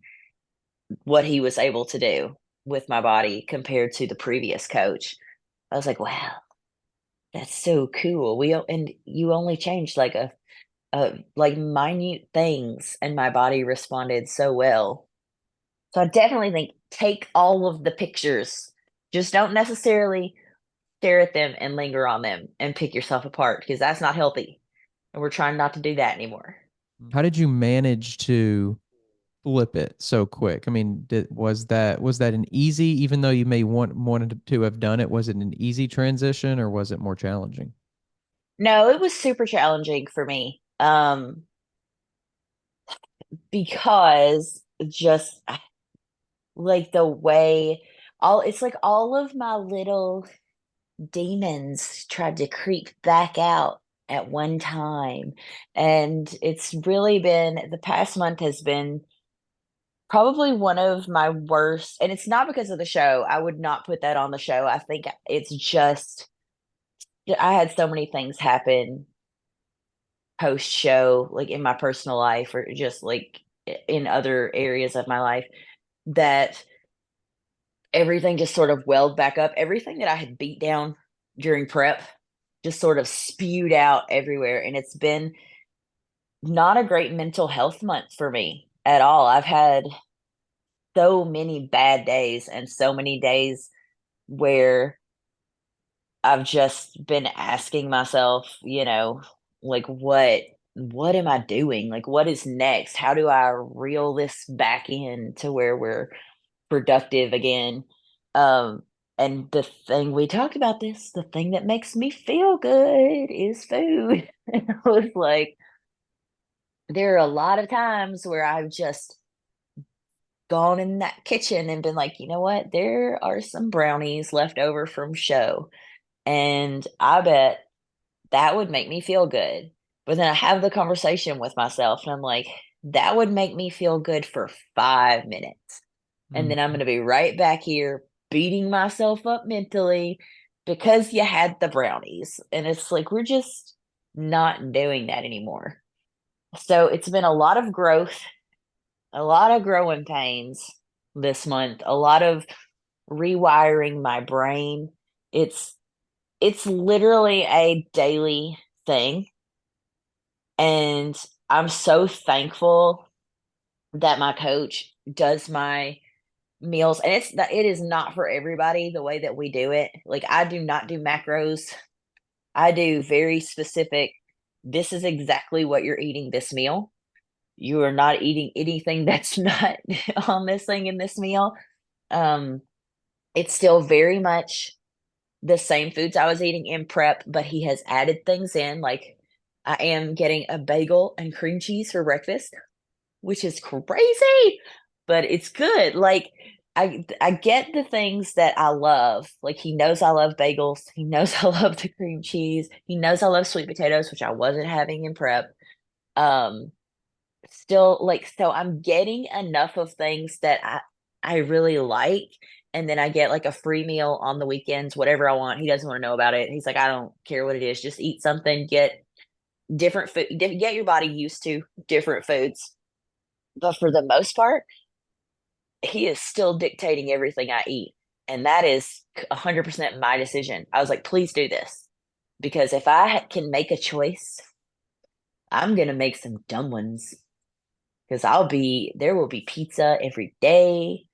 what he was able to do with my body compared to the previous coach. I was like, wow, that's so cool. And you only changed like like minute things, and my body responded so well. So I definitely think take all of the pictures. Just don't necessarily stare at them and linger on them and pick yourself apart because that's not healthy. And we're trying not to do that anymore. How did you manage to flip it so quick? I mean, was that an easy, even though you may wanted to have done it, was it an easy transition or was it more challenging? No, it was super challenging for me. Because just like the way all it's like all of my little demons tried to creep back out at one time. And it's really been the past month has been probably one of my worst. And it's not because of the show. I would not put that on the show. I think it's just, I had so many things happen post show, like in my personal life or just like in other areas of my life, that everything just sort of welled back up. Everything that I had beat down during prep just sort of spewed out everywhere. And it's been not a great mental health month for me at all. I've had so many bad days and so many days where I've just been asking myself, like what am I doing? Like what is next? How do I reel this back in to where we're productive again? Um, and the thing we talked about this, the thing that makes me feel good is food. And I was like, there are a lot of times where I've just gone in that kitchen and been like, you know what? There are some brownies left over from show. And I bet that would make me feel good. But then I have the conversation with myself and I'm like, that would make me feel good for 5 minutes. And then I'm Mhm. going to be right back here beating myself up mentally because you had the brownies. And it's like, we're just not doing that anymore. So it's been a lot of growth, a lot of growing pains this month, a lot of rewiring my brain. It's it's literally a daily thing. And I'm so thankful that my coach does my meals. And it is not for everybody the way that we do it. Like, I do not do macros. I do very specific, this is exactly what you're eating this meal. You are not eating anything that's not on this thing in this meal. Um, it's still very much the same foods I was eating in prep, but he has added things in. Like, I am getting a bagel and cream cheese for breakfast, which is crazy, but it's good. Like, I get the things that I love. Like, he knows I love bagels. He knows I love the cream cheese. He knows I love sweet potatoes, which I wasn't having in prep. Um, Still, like, so I'm getting enough of things that I really like. And then I get like a free meal on the weekends, whatever I want. He doesn't want to know about it. He's like, I don't care what it is. Just eat something, get different food, get your body used to different foods. But for the most part, he is still dictating everything I eat. And that is 100% my decision. I was like, please do this. Because if I can make a choice, I'm going to make some dumb ones. Because there will be pizza every day.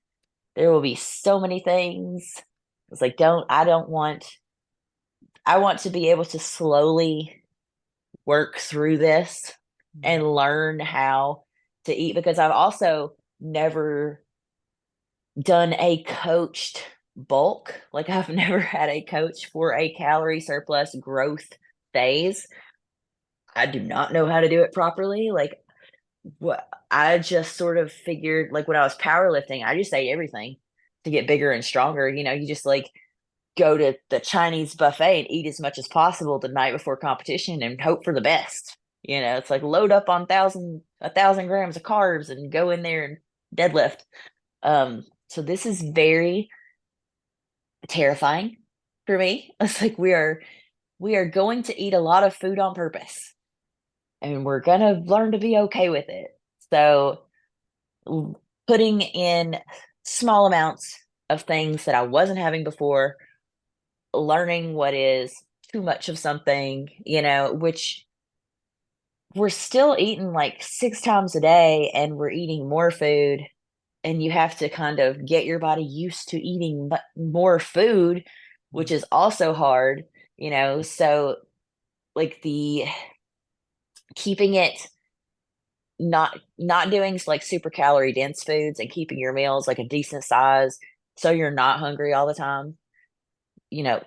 There will be so many things. It's like, I want to be able to slowly work through this and learn how to eat because I've also never done a coached bulk. Like, I've never had a coach for a calorie surplus growth phase. I do not know how to do it properly. Like, what I just sort of figured, like, when I was powerlifting, I just ate everything to get bigger and stronger. You just like go to the Chinese buffet and eat as much as possible the night before competition and hope for the best. It's like load up on 1,000 grams of carbs and go in there and deadlift. So this is very terrifying for me. It's like we are going to eat a lot of food on purpose and we're gonna learn to be okay with it. So putting in small amounts of things that I wasn't having before, learning what is too much of something, which we're still eating like 6 times a day and we're eating more food. And you have to kind of get your body used to eating more food, which is also hard. So, like, the keeping it not doing like super calorie dense foods and keeping your meals like a decent size so you're not hungry all the time. you know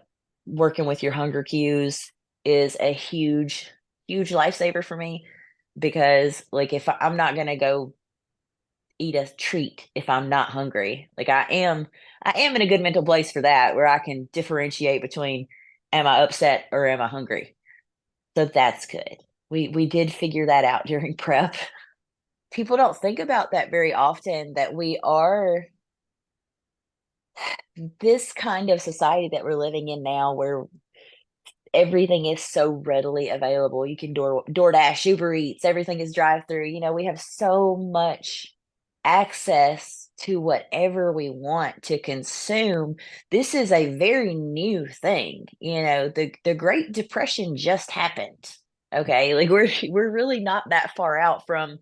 Working with your hunger cues is a huge lifesaver for me, because like, if I'm not going to go eat a treat if I'm not hungry. Like, I am in a good mental place for that, where I can differentiate between, am I upset or am I hungry? So that's good. We did figure that out during prep. People don't think about that very often, that we are this kind of society that we're living in now, where everything is so readily available. You can DoorDash, Uber Eats, everything is drive through. We have so much access to whatever we want to consume. This is a very new thing. The Great Depression just happened. Okay, like, we're really not that far out from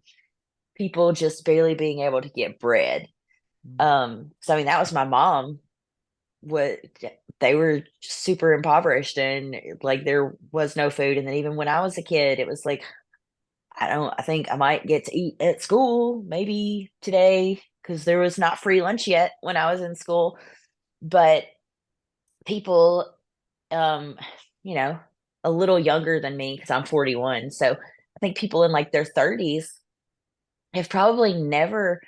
people just barely being able to get bread. So I mean, that was my mom. What They were super impoverished, and like, there was no food. And then even when I was a kid, it was like, I think I might get to eat at school maybe today, because there was not free lunch yet when I was in school. But people, um, you know, a little younger than me, because I'm 41. So I think people in like their 30s have probably never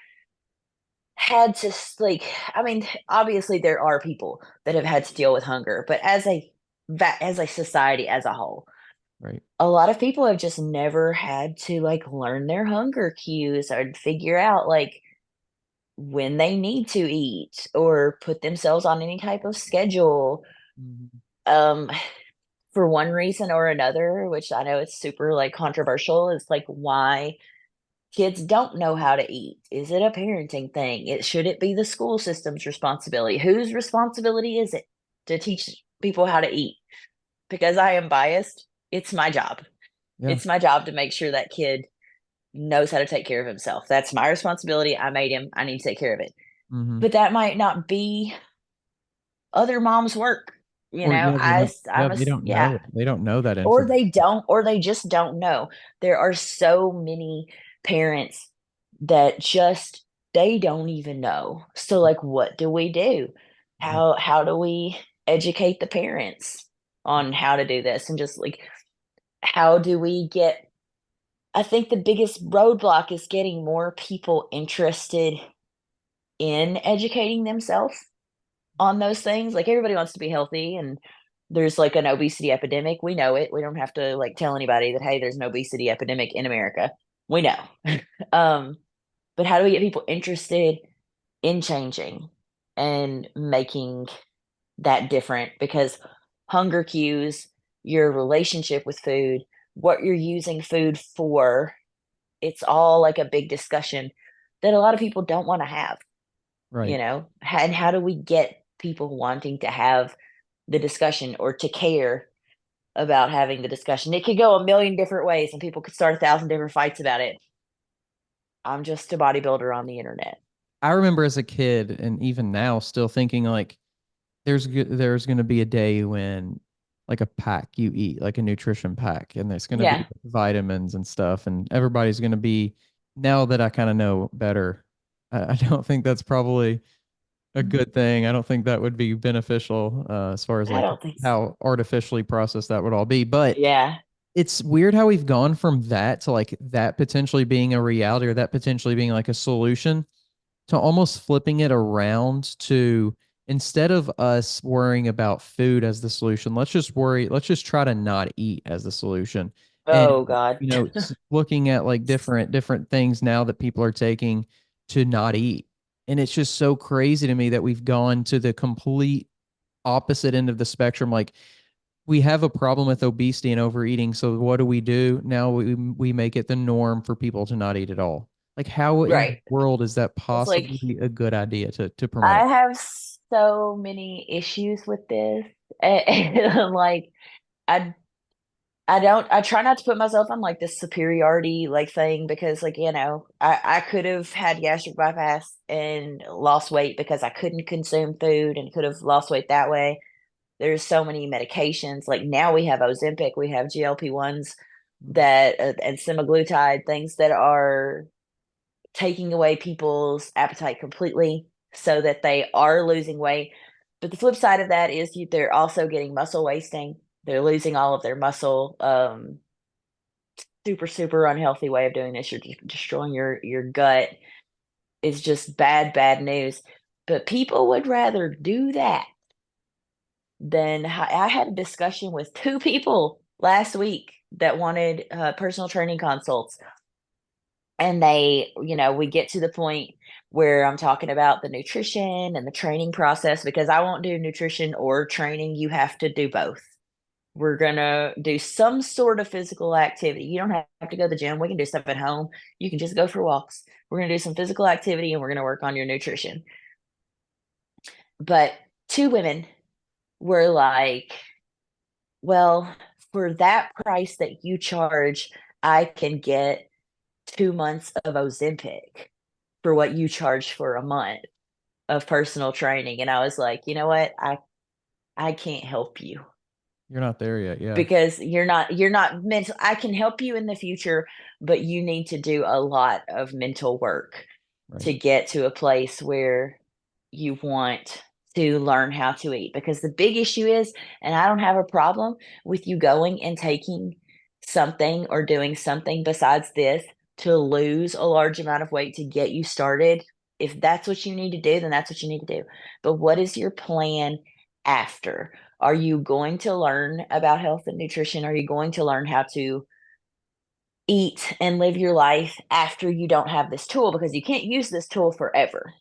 had to, like, I mean, obviously there are people that have had to deal with hunger, but as a society as a whole, Right. a lot of people have just never had to like learn their hunger cues or figure out like when they need to eat or put themselves on any type of schedule. Mhm. um, for one reason or another, which I know it's super like controversial, is like why kids don't know how to eat. Is it a parenting thing? Should it be the school system's responsibility? Whose responsibility is it to teach people how to eat? Because I am biased, it's my job. Yeah. It's my job to make sure that kid knows how to take care of himself. That's my responsibility. I made him. I need to take care of it. Mm-hmm. But that might not be other moms' work. You Or know, yeah, they don't. Yeah, I'm a, they don't yeah, know. They don't know that or information. they don't, or they just don't know. There are so many parents that just they don't even know. So like what do we do? Yeah. How do we educate the parents on how to do this? And just like how do we get I think the biggest roadblock is getting more people interested in educating themselves on those things. Like everybody wants to be healthy and there's like an obesity epidemic. We know it. We don't have to like tell anybody that hey, there's an obesity epidemic in America. We know. um, but how do we get people interested in changing and making that different? Because hunger cues, your relationship with food, what you're using food for, it's all like a big discussion that a lot of people don't want to have, Right. you know? And how do we get people wanting to have the discussion or to care about having the discussion? It could go a million different ways and people could start 1,000 different fights about it. I'm just a bodybuilder on the internet. I remember as a kid, and even now, still thinking like there's going to be a day when like a pack you eat, like a nutrition pack, and there's going to be Yeah. vitamins and stuff, and everybody's going to be. Now that I kind of know better, I don't think that's probably a good thing. I don't think that would be beneficial as far as I like don't think so. how artificially processed that would all be. But Yeah. it's weird how we've gone from that to like that potentially being a reality or that potentially being like a solution to almost flipping it around to instead of us worrying about food as the solution, let's just try to not eat as the solution. And Oh God. looking at like different things now that people are taking to not eat. And it's just so crazy to me that we've gone to the complete opposite end of the spectrum. Like we have a problem with obesity and overeating. So what do? Now we make it the norm for people to not eat at all. Like how in the Right. world is that It's like possibly a good idea to I promote? have so many issues with this. And, like I I try not to put myself on like this superiority like thing because like, you know, I could have had gastric bypass and lost weight because I couldn't consume food and could have lost weight that way. There's so many medications. Like now we have Ozempic, we have GLP-1s that and semaglutide, things that are taking away people's appetite completely so that they are losing weight. But the flip side of that is they're also getting muscle wasting. They're losing all of their muscle. Super unhealthy way of doing this. You're destroying your gut. Is just bad news. But people would rather do that than I had a discussion with two people last week that wanted personal training consults. And they, you know, we get to the point where I'm talking about the nutrition and the training process because I won't do nutrition or training. You have to do both. We're gonna do some sort of physical activity. You don't have to go to the gym. We can do stuff at home. You can just go for walks. We're gonna do some physical activity and we're gonna work on your nutrition. But two women were like, well, for that price that you charge, I can get 2 months of Ozempic for what you charge for a month of personal training. And I was like, you know what? I can't help you You're not there yet. Yeah. because you're not mental. I can help you in the future, but you need to do a lot of mental work Right. to get to a place where you want to learn how to eat. Because the big issue is, and I don't have a problem with you going and taking something or doing something besides this to lose a large amount of weight to get you started. If that's what you need to do, then that's what you need to do. But what is your plan after? Are you going to learn about health and nutrition? Are you going to learn how to eat and live your life after you don't have this tool? Because you can't use this tool forever.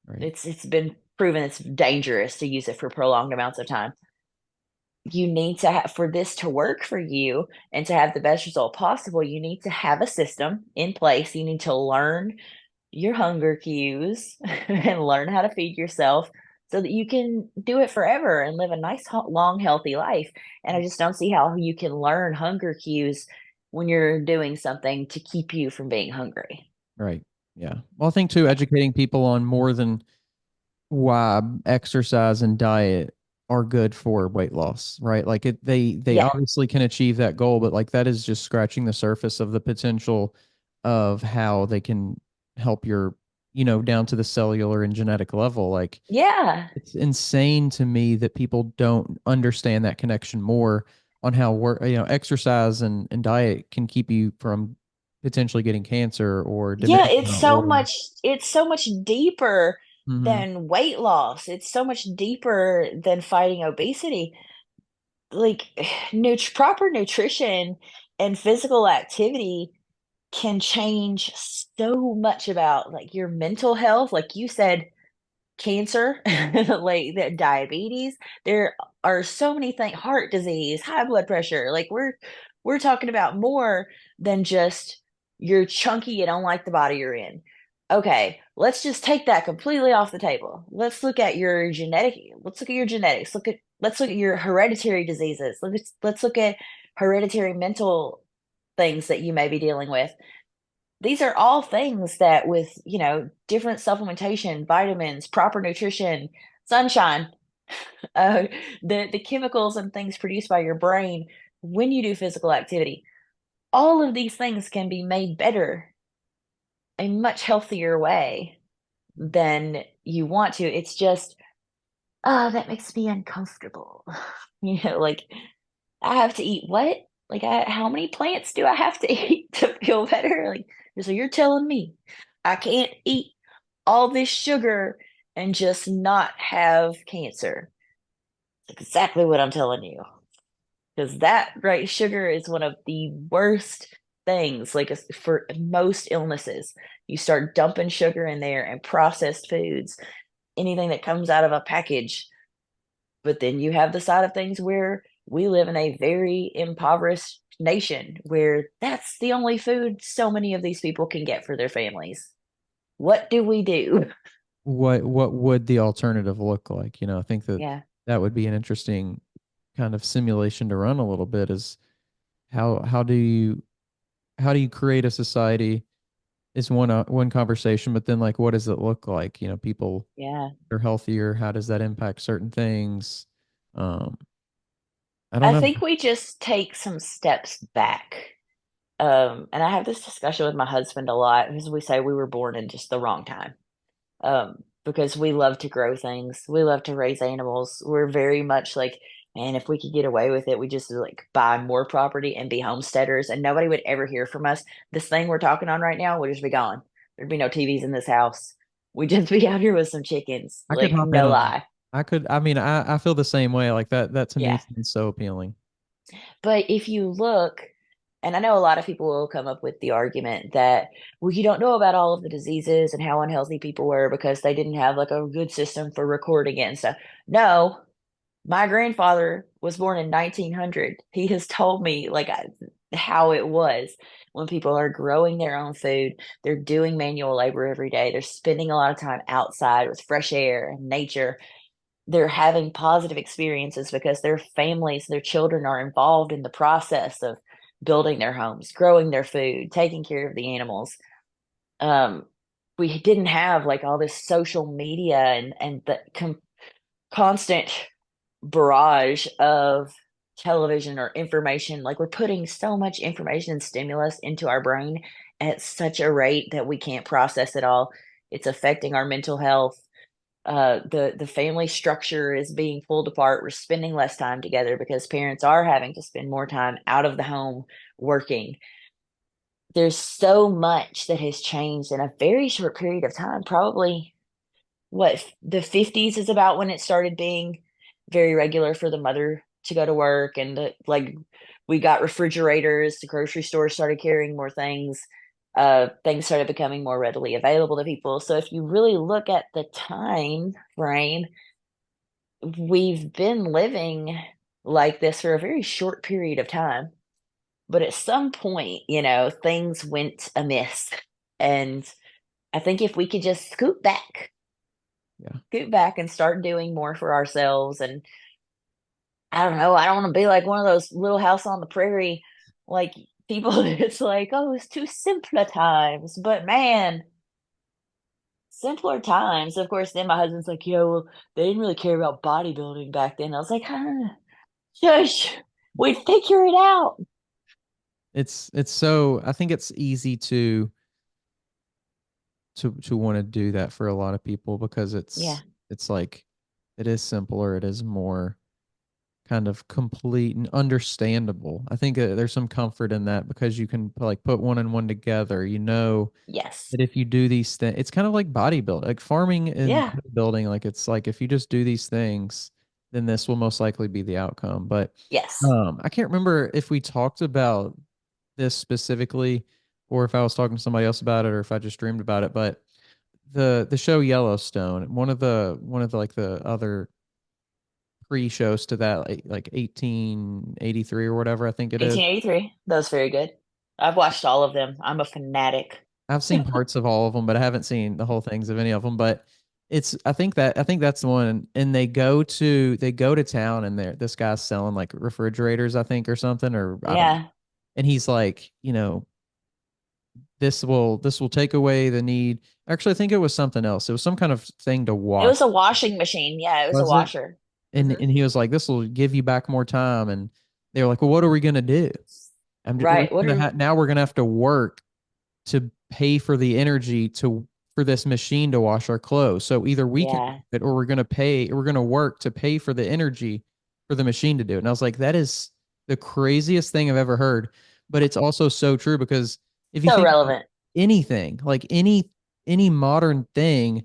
Right. It's been proven it's dangerous to use it for prolonged amounts of time. you need to have, for this to work for you and to have the best result possible, you need to have a system in place. You need to learn your hunger cues and learn how to feed yourself so that you can do it forever and live a nice, long, healthy life. And I just don't see how you can learn hunger cues when you're doing something to keep you from being hungry. Right. Yeah. Well, I think too, educating people on more than why exercise and diet are good for weight loss, right? Like they Yeah. obviously can achieve that goal, but like that is just scratching the surface of the potential of how they can help your, down to the cellular and genetic level. Like Yeah. it's insane to me that people don't understand that connection more on how work, exercise and diet can keep you from potentially getting cancer or Yeah, dementia or it's so much deeper mhm. than weight loss. It's so much deeper than fighting obesity. Like proper nutrition and physical activity can change so much about like your mental health. Like you said, cancer, like the diabetes. There are so many things, heart disease, high blood pressure. Like we're talking about more than just you're chunky and don't like the body you're in. Okay, let's just take that completely off the table. Let's look at your genetics. Let's look at your hereditary diseases. Let's look at hereditary mental things that you may be dealing with. These are all things that with, different supplementation, vitamins, proper nutrition, sunshine, uh, the chemicals and things produced by your brain when you do physical activity, all of these things can be made better a much healthier way than you want to. It's just, oh, that makes me uncomfortable. Like I have to eat what? Like how many plants do I have to eat to feel better? Like, so you're telling me I can't eat all this sugar and just not have cancer. Exactly what I'm telling you. Because that, right, sugar is one of the worst things, like for most illnesses. You start dumping sugar in there and processed foods, anything that comes out of a package. But then you have the side of things where we live in a very impoverished nation where that's the only food so many of these people can get for their families. What do we do? What would the alternative look like? I think that Yeah. that would be an interesting kind of simulation to run a little bit is how do you create a society is one conversation, but then like what does it look like? People Yeah. are healthier, how does that impact certain things? Um, I don't I know. think we just take some steps back. And I have this discussion with my husband a lot because we say we were born in just the wrong time. Because we love to grow things. We love to raise animals. We're very much like, man, if we could get away with it, we just like buy more property and be homesteaders and nobody would ever hear from us. This thing we're talking on right now would just be gone. There'd be no TVs in this house. We'd just be out here with some chickens. I could Like, hop in no on lie. I mean, I feel the same way. Like that to me Yeah. seems so appealing. But if you look, and I know a lot of people will come up with the argument that, well, you don't know about all of the diseases and how unhealthy people were because they didn't have like a good system for recording it and stuff. No, my grandfather was born in 1900. He has told me like how it was when people are growing their own food. They're doing manual labor every day. They're spending a lot of time outside with fresh air and nature. They're having positive experiences because their families, their children are involved in the process of building their homes, growing their food, taking care of the animals. Um, we didn't have like all this social media and the constant barrage of television or information. Like we're putting so much information and stimulus into our brain at such a rate that we can't process it all. It's affecting our mental health. The family structure is being pulled apart. We're spending less time together because parents are having to spend more time out of the home working. There's so much that has changed in a very short period of time. Probably what the 50s is about when it started being very regular for the mother to go to work and like we got refrigerators, the grocery stores started carrying more things. Things started becoming more readily available to people. So if you really look at the time frame we've been living, like this for a very short period of time. But at some point, you know, things went amiss. And I think if we could just Yeah. scoot back and start doing more for ourselves. And I don't know, I don't want to be like one of those Little House on the Prairie, like people, it's like, oh, it's too simpler times. But man, simpler times. Of course, then my husband's like, yeah, well, they didn't really care about bodybuilding back then. I was like, shush, we'd figure it out. It's so I think it's easy to want to do that for a lot of people because Yeah. it's like it is simpler, it is more kind of complete and understandable. I think there's some comfort in that because you can like put one and one together. You know Yes. that if you do these things, it's kind of like bodybuilding, like farming and Yeah. building. Like it's like if you just do these things, then this will most likely be the outcome. But Yes. I can't remember if we talked about this specifically or if I was talking to somebody else about it or if I just dreamed about it. But the show Yellowstone, one of the like the other pre-shows to that, like 1883 or whatever I think it is. 1883. That was very good. I've watched all of them. I'm a fanatic. I've seen parts of all of them, but I haven't seen the whole things of any of them. But I think that's the one. And they go to town, and this guy's selling like refrigerators, I think, or something, or I don't know. Yeah. And he's like, this will take away the need. Actually, I think it was something else. It was some kind of thing to It wash, was a washing machine. Yeah, it was a was it? washer. And Hmm. and he was like, this will give you back more time. And they were like, well, what are we gonna do? We're Right. What gonna are, now we're gonna have to work to pay for the energy to for this machine to wash our clothes. So either we can do yeah. it or we're gonna work to pay for the energy for the machine to do it. And I was like, that is the craziest thing I've ever heard. But it's also so true because if you So think about relevant. anything, like any modern thing,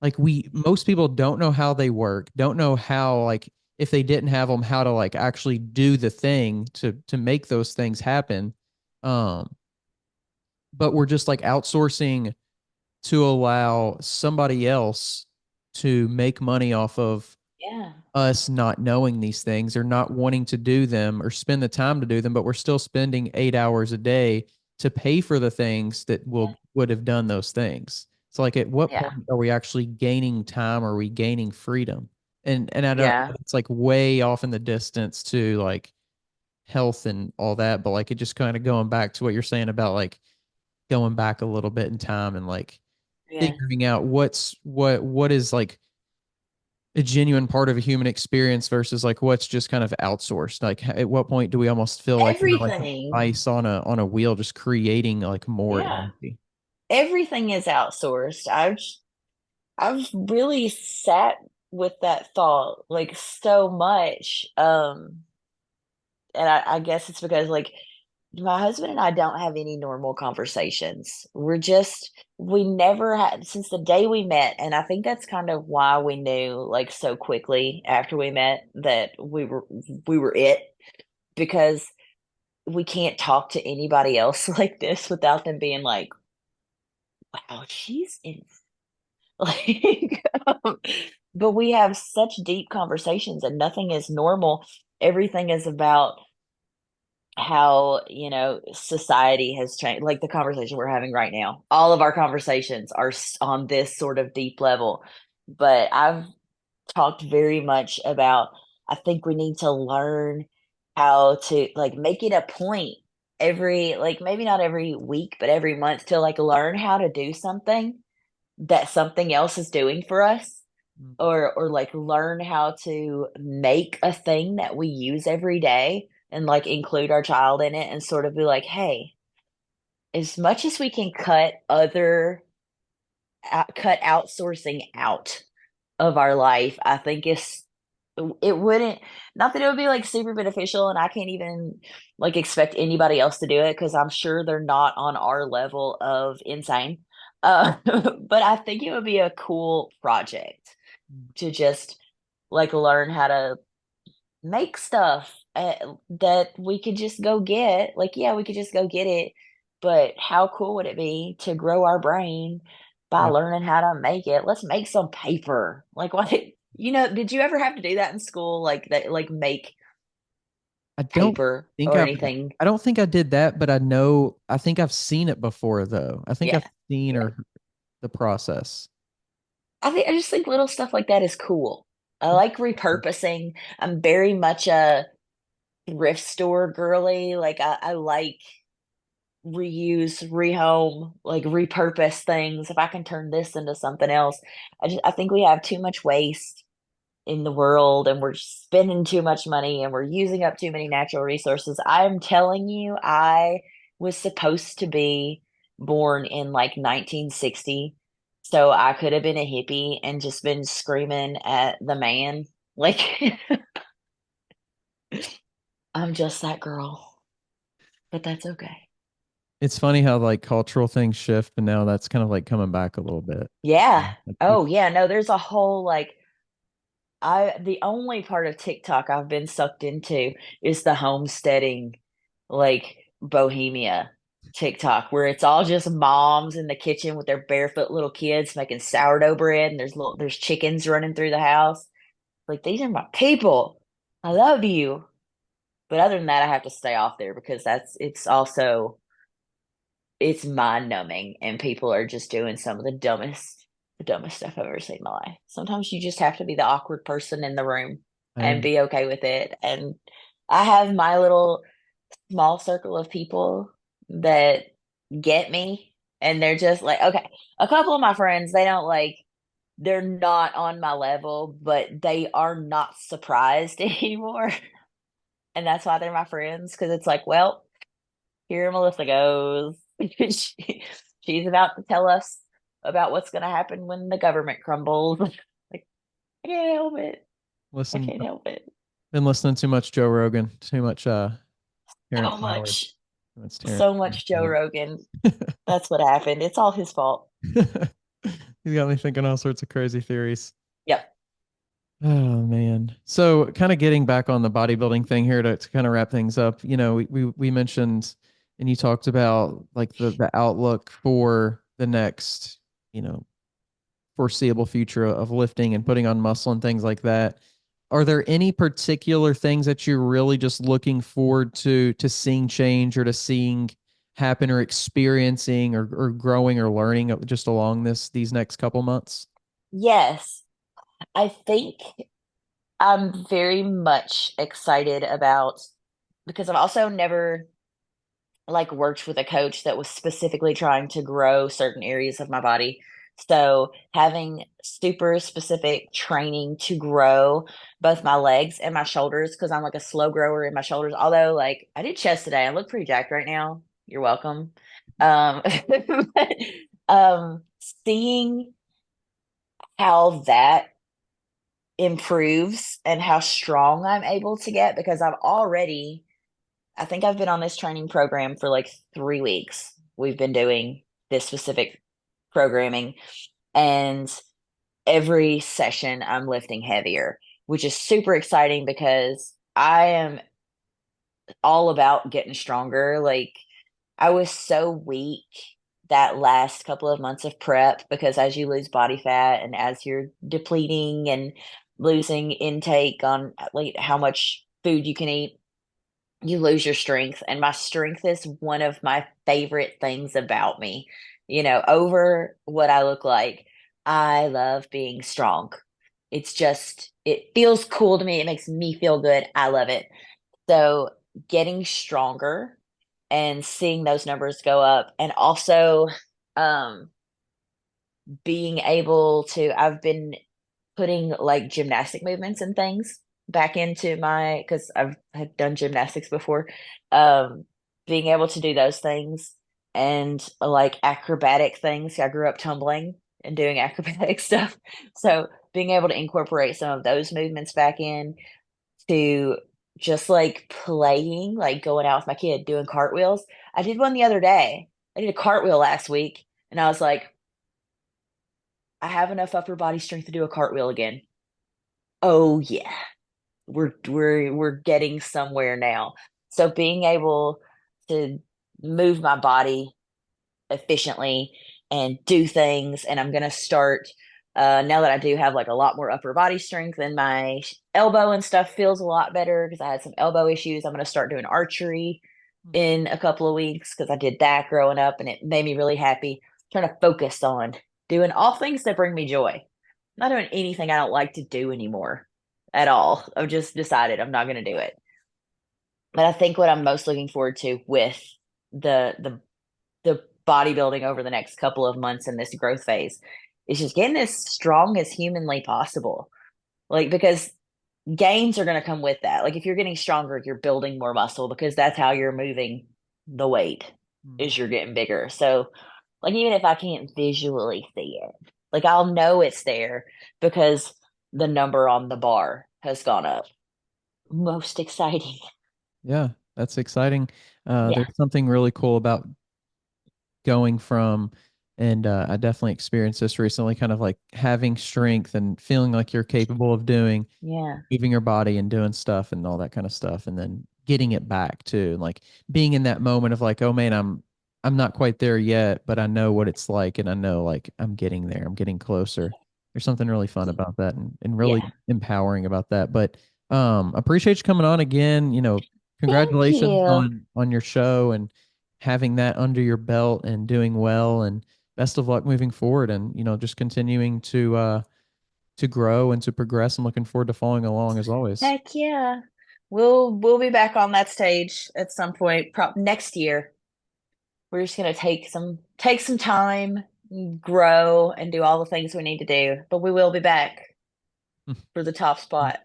like most people don't know how they work, don't know how like if they didn't have them, how to like actually do the thing to make those things happen. Um, but we're just like outsourcing to allow somebody else to make money off of Yeah. us not knowing these things or not wanting to do them or spend the time to do them, but we're still spending 8 hours a day to pay for the things that would have done those things. So like at what Yeah. point are we actually gaining time? Or are we gaining freedom? And I don't Yeah. it's like way off in the distance to like health and all that, but like it just kind of going back to what you're saying about like going back a little bit in time and like Yeah. figuring out what is like a genuine part of a human experience versus like what's just kind of outsourced. Like at what point do we almost feel like we're like Everything. ice on a wheel just creating like more Yeah. energy? Everything is outsourced. I've really sat with that thought like so much. And I guess it's because like my husband and I don't have any normal conversations. We never had since the day we met. And I think that's kind of why we knew like so quickly after we met that we were it, because we can't talk to anybody else like this without them being like, wow, she's in like, but we have such deep conversations and nothing is normal. Everything is about how, you know, society has changed, like the conversation we're having right now. All of our conversations are on this sort of deep level. But I've talked very much about, I think we need to learn how to like make it a point every, like maybe not every week, but every month to like learn how to do something that something else is doing for us, or like learn how to make a thing that we use every day and like include our child in it and sort of be like, hey, as much as we can cut outsourcing out of our life, I think it wouldn't, not that it would be like super beneficial, and I can't even like expect anybody else to do it because I'm sure they're not on our level of insane. But I think it would be a cool project to just like learn how to make stuff that we could just go get. Like, yeah, we could just go get it, but how cool would it be to grow our brain by Yeah. learning how to make it? Let's make some paper. Like, what, you know, did you ever have to do that in school? Like, that, like, make. I don't paper think or I've anything. I don't think I did that, but I think I've seen it before though. I think Yeah. I've seen Yeah. or heard the process. I just think little stuff like that is cool. I like repurposing. I'm very much a thrift store girly. Like I like reuse, rehome, like repurpose things. If I can turn this into something else, I think we have too much waste in the world and we're spending too much money and we're using up too many natural resources. I'm telling you, I was supposed to be born in like 1960. So I could have been a hippie and just been screaming at the man. Like, I'm just that girl, but that's okay. It's funny how like cultural things shift, and now that's kind of like coming back a little bit. Yeah. Like Oh, people, yeah. No, there's a whole like the only part of TikTok I've been sucked into is the homesteading, like bohemia TikTok, where it's all just moms in the kitchen with their barefoot little kids making sourdough bread, and there's chickens running through the house. Like these are my people. I love you. But other than that, I have to stay off there because it's mind numbing and people are just doing some of the dumbest stuff I've ever seen in my life. Sometimes you just have to be the awkward person in the room and I be okay with it. And I have my little small circle of people that get me and they're just like, okay, a couple of my friends, they're not on my level, but they are not surprised anymore. And that's why they're my friends because it's like, well, here Melissa goes. She, she's about to tell us about what's going to happen when the government crumbles. Like, I can't help it. I listen, can't help it. been listening too much Joe Rogan, too much Terrence So Howard. much, That's Terrence so much Joe Howard. Rogan. That's what happened. It's all his fault. He's got me thinking all sorts of crazy theories. Yep. Oh man. So kind of getting back on the bodybuilding thing here to kind of wrap things up, we mentioned and you talked about like the outlook for the next, you know, foreseeable future of lifting and putting on muscle and things like that. Are there any particular things that you're really just looking forward to seeing change or to seeing happen or experiencing or growing or learning just along these next couple months? Yes. I think I'm very much excited about because I've also never like worked with a coach that was specifically trying to grow certain areas of my body. So having super specific training to grow both my legs and my shoulders, because I'm like a slow grower in my shoulders. Although like I did chest today. I look pretty jacked right now. You're welcome. But, seeing how that improves and how strong I'm able to get because I think I've been on this training program for like 3 weeks. We've been doing this specific programming, and every session I'm lifting heavier, which is super exciting because I am all about getting stronger. Like, I was so weak that last couple of months of prep because as you lose body fat and as you're depleting and losing intake on like how much food you can eat, you lose your strength. And my strength is one of my favorite things about me. Over what I look like, I love being strong. It feels cool to me. It makes me feel good. I love it. So getting stronger and seeing those numbers go up and also um being able to I've been putting like gymnastic movements and things back into my because I've had done gymnastics before. Um, Being able to do those things and like acrobatic things. I grew up tumbling and doing acrobatic stuff. So being able to incorporate some of those movements back in to just like playing, like going out with my kid, doing cartwheels. I did one the other day. I did a cartwheel last week and I was like, I have enough upper body strength to do a cartwheel again. Oh yeah, we're getting somewhere now. So being able to move my body efficiently and do things, and I'm gonna start. Now that I do have like a lot more upper body strength and my elbow and stuff feels a lot better because I had some elbow issues. I'm going to start doing archery in a couple of weeks because I did that growing up and it made me really happy. Trying to focus on doing all things that bring me joy. Not doing anything I don't like to do anymore at all. I've just decided I'm not going to do it. But I think what I'm most looking forward to with the bodybuilding over the next couple of months in this growth phase is just getting as strong as humanly possible. Like because gains are going to come with that. Like if you're getting stronger, you're building more muscle because that's how you're moving the weight Mhm. is you're getting bigger. So like even if I can't visually see it, like I'll know it's there because the number on the bar has gone up. Most exciting. Yeah, that's exciting. Yeah. There's something really cool about going from, and I definitely experienced this recently, kind of like having strength and feeling like you're capable of doing, Yeah. moving your body and doing stuff and all that kind of stuff, and then getting it back too, and like being in that moment of like, oh man, I'm not quite there yet, but I know what it's like, and I know like I'm getting there, I'm getting closer. There's something really fun about that, and really Yeah. empowering about that. But appreciate you coming on again. Thank Congratulations you. on your show and having that under your belt and doing well, and best of luck moving forward, and just continuing to grow and to progress. I'm looking forward to following along as always. Heck yeah. We'll be back on that stage at some point, next year. We're just gonna take some time, grow, and do all the things we need to do. But we will be back for the top spot.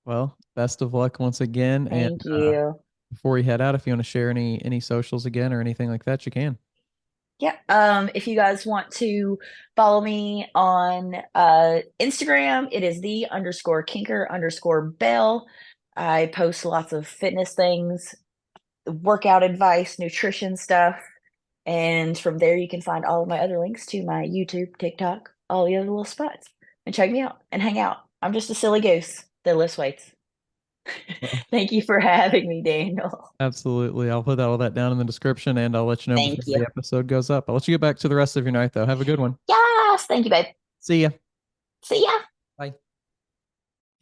Well, best of luck once again. And Thank you. before you head out, if you want to share any socials again or anything like that, you can. Yeah. If you guys want to follow me on Instagram, it is the_kinker_bell. I post lots of fitness things, workout advice, nutrition stuff. And from there, you can find all of my other links to my YouTube, TikTok, all the other little spots. And check me out and hang out. I'm just a silly goose that lifts weights. Well, Thank you for having me, Daniel. absolutely. I'll put all that down in the description and I'll let you know before Thank you. the episode goes up. I'll let you get back to the rest of your night, though. Have a good one. Yes. Thank you, babe. See ya. See ya. Bye.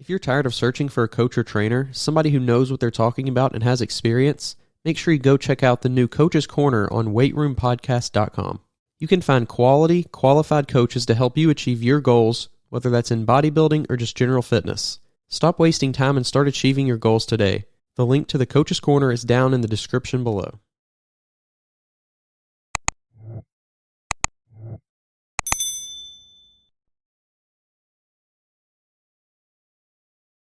If you're tired of searching for a coach or trainer, somebody who knows what they're talking about and has experience, make sure you go check out the new Coach's Corner on weightroompodcast.com. You can find quality, qualified coaches to help you achieve your goals, whether that's in bodybuilding or just general fitness. Stop wasting time and start achieving your goals today. The link to the Coach's Corner is down in the description below.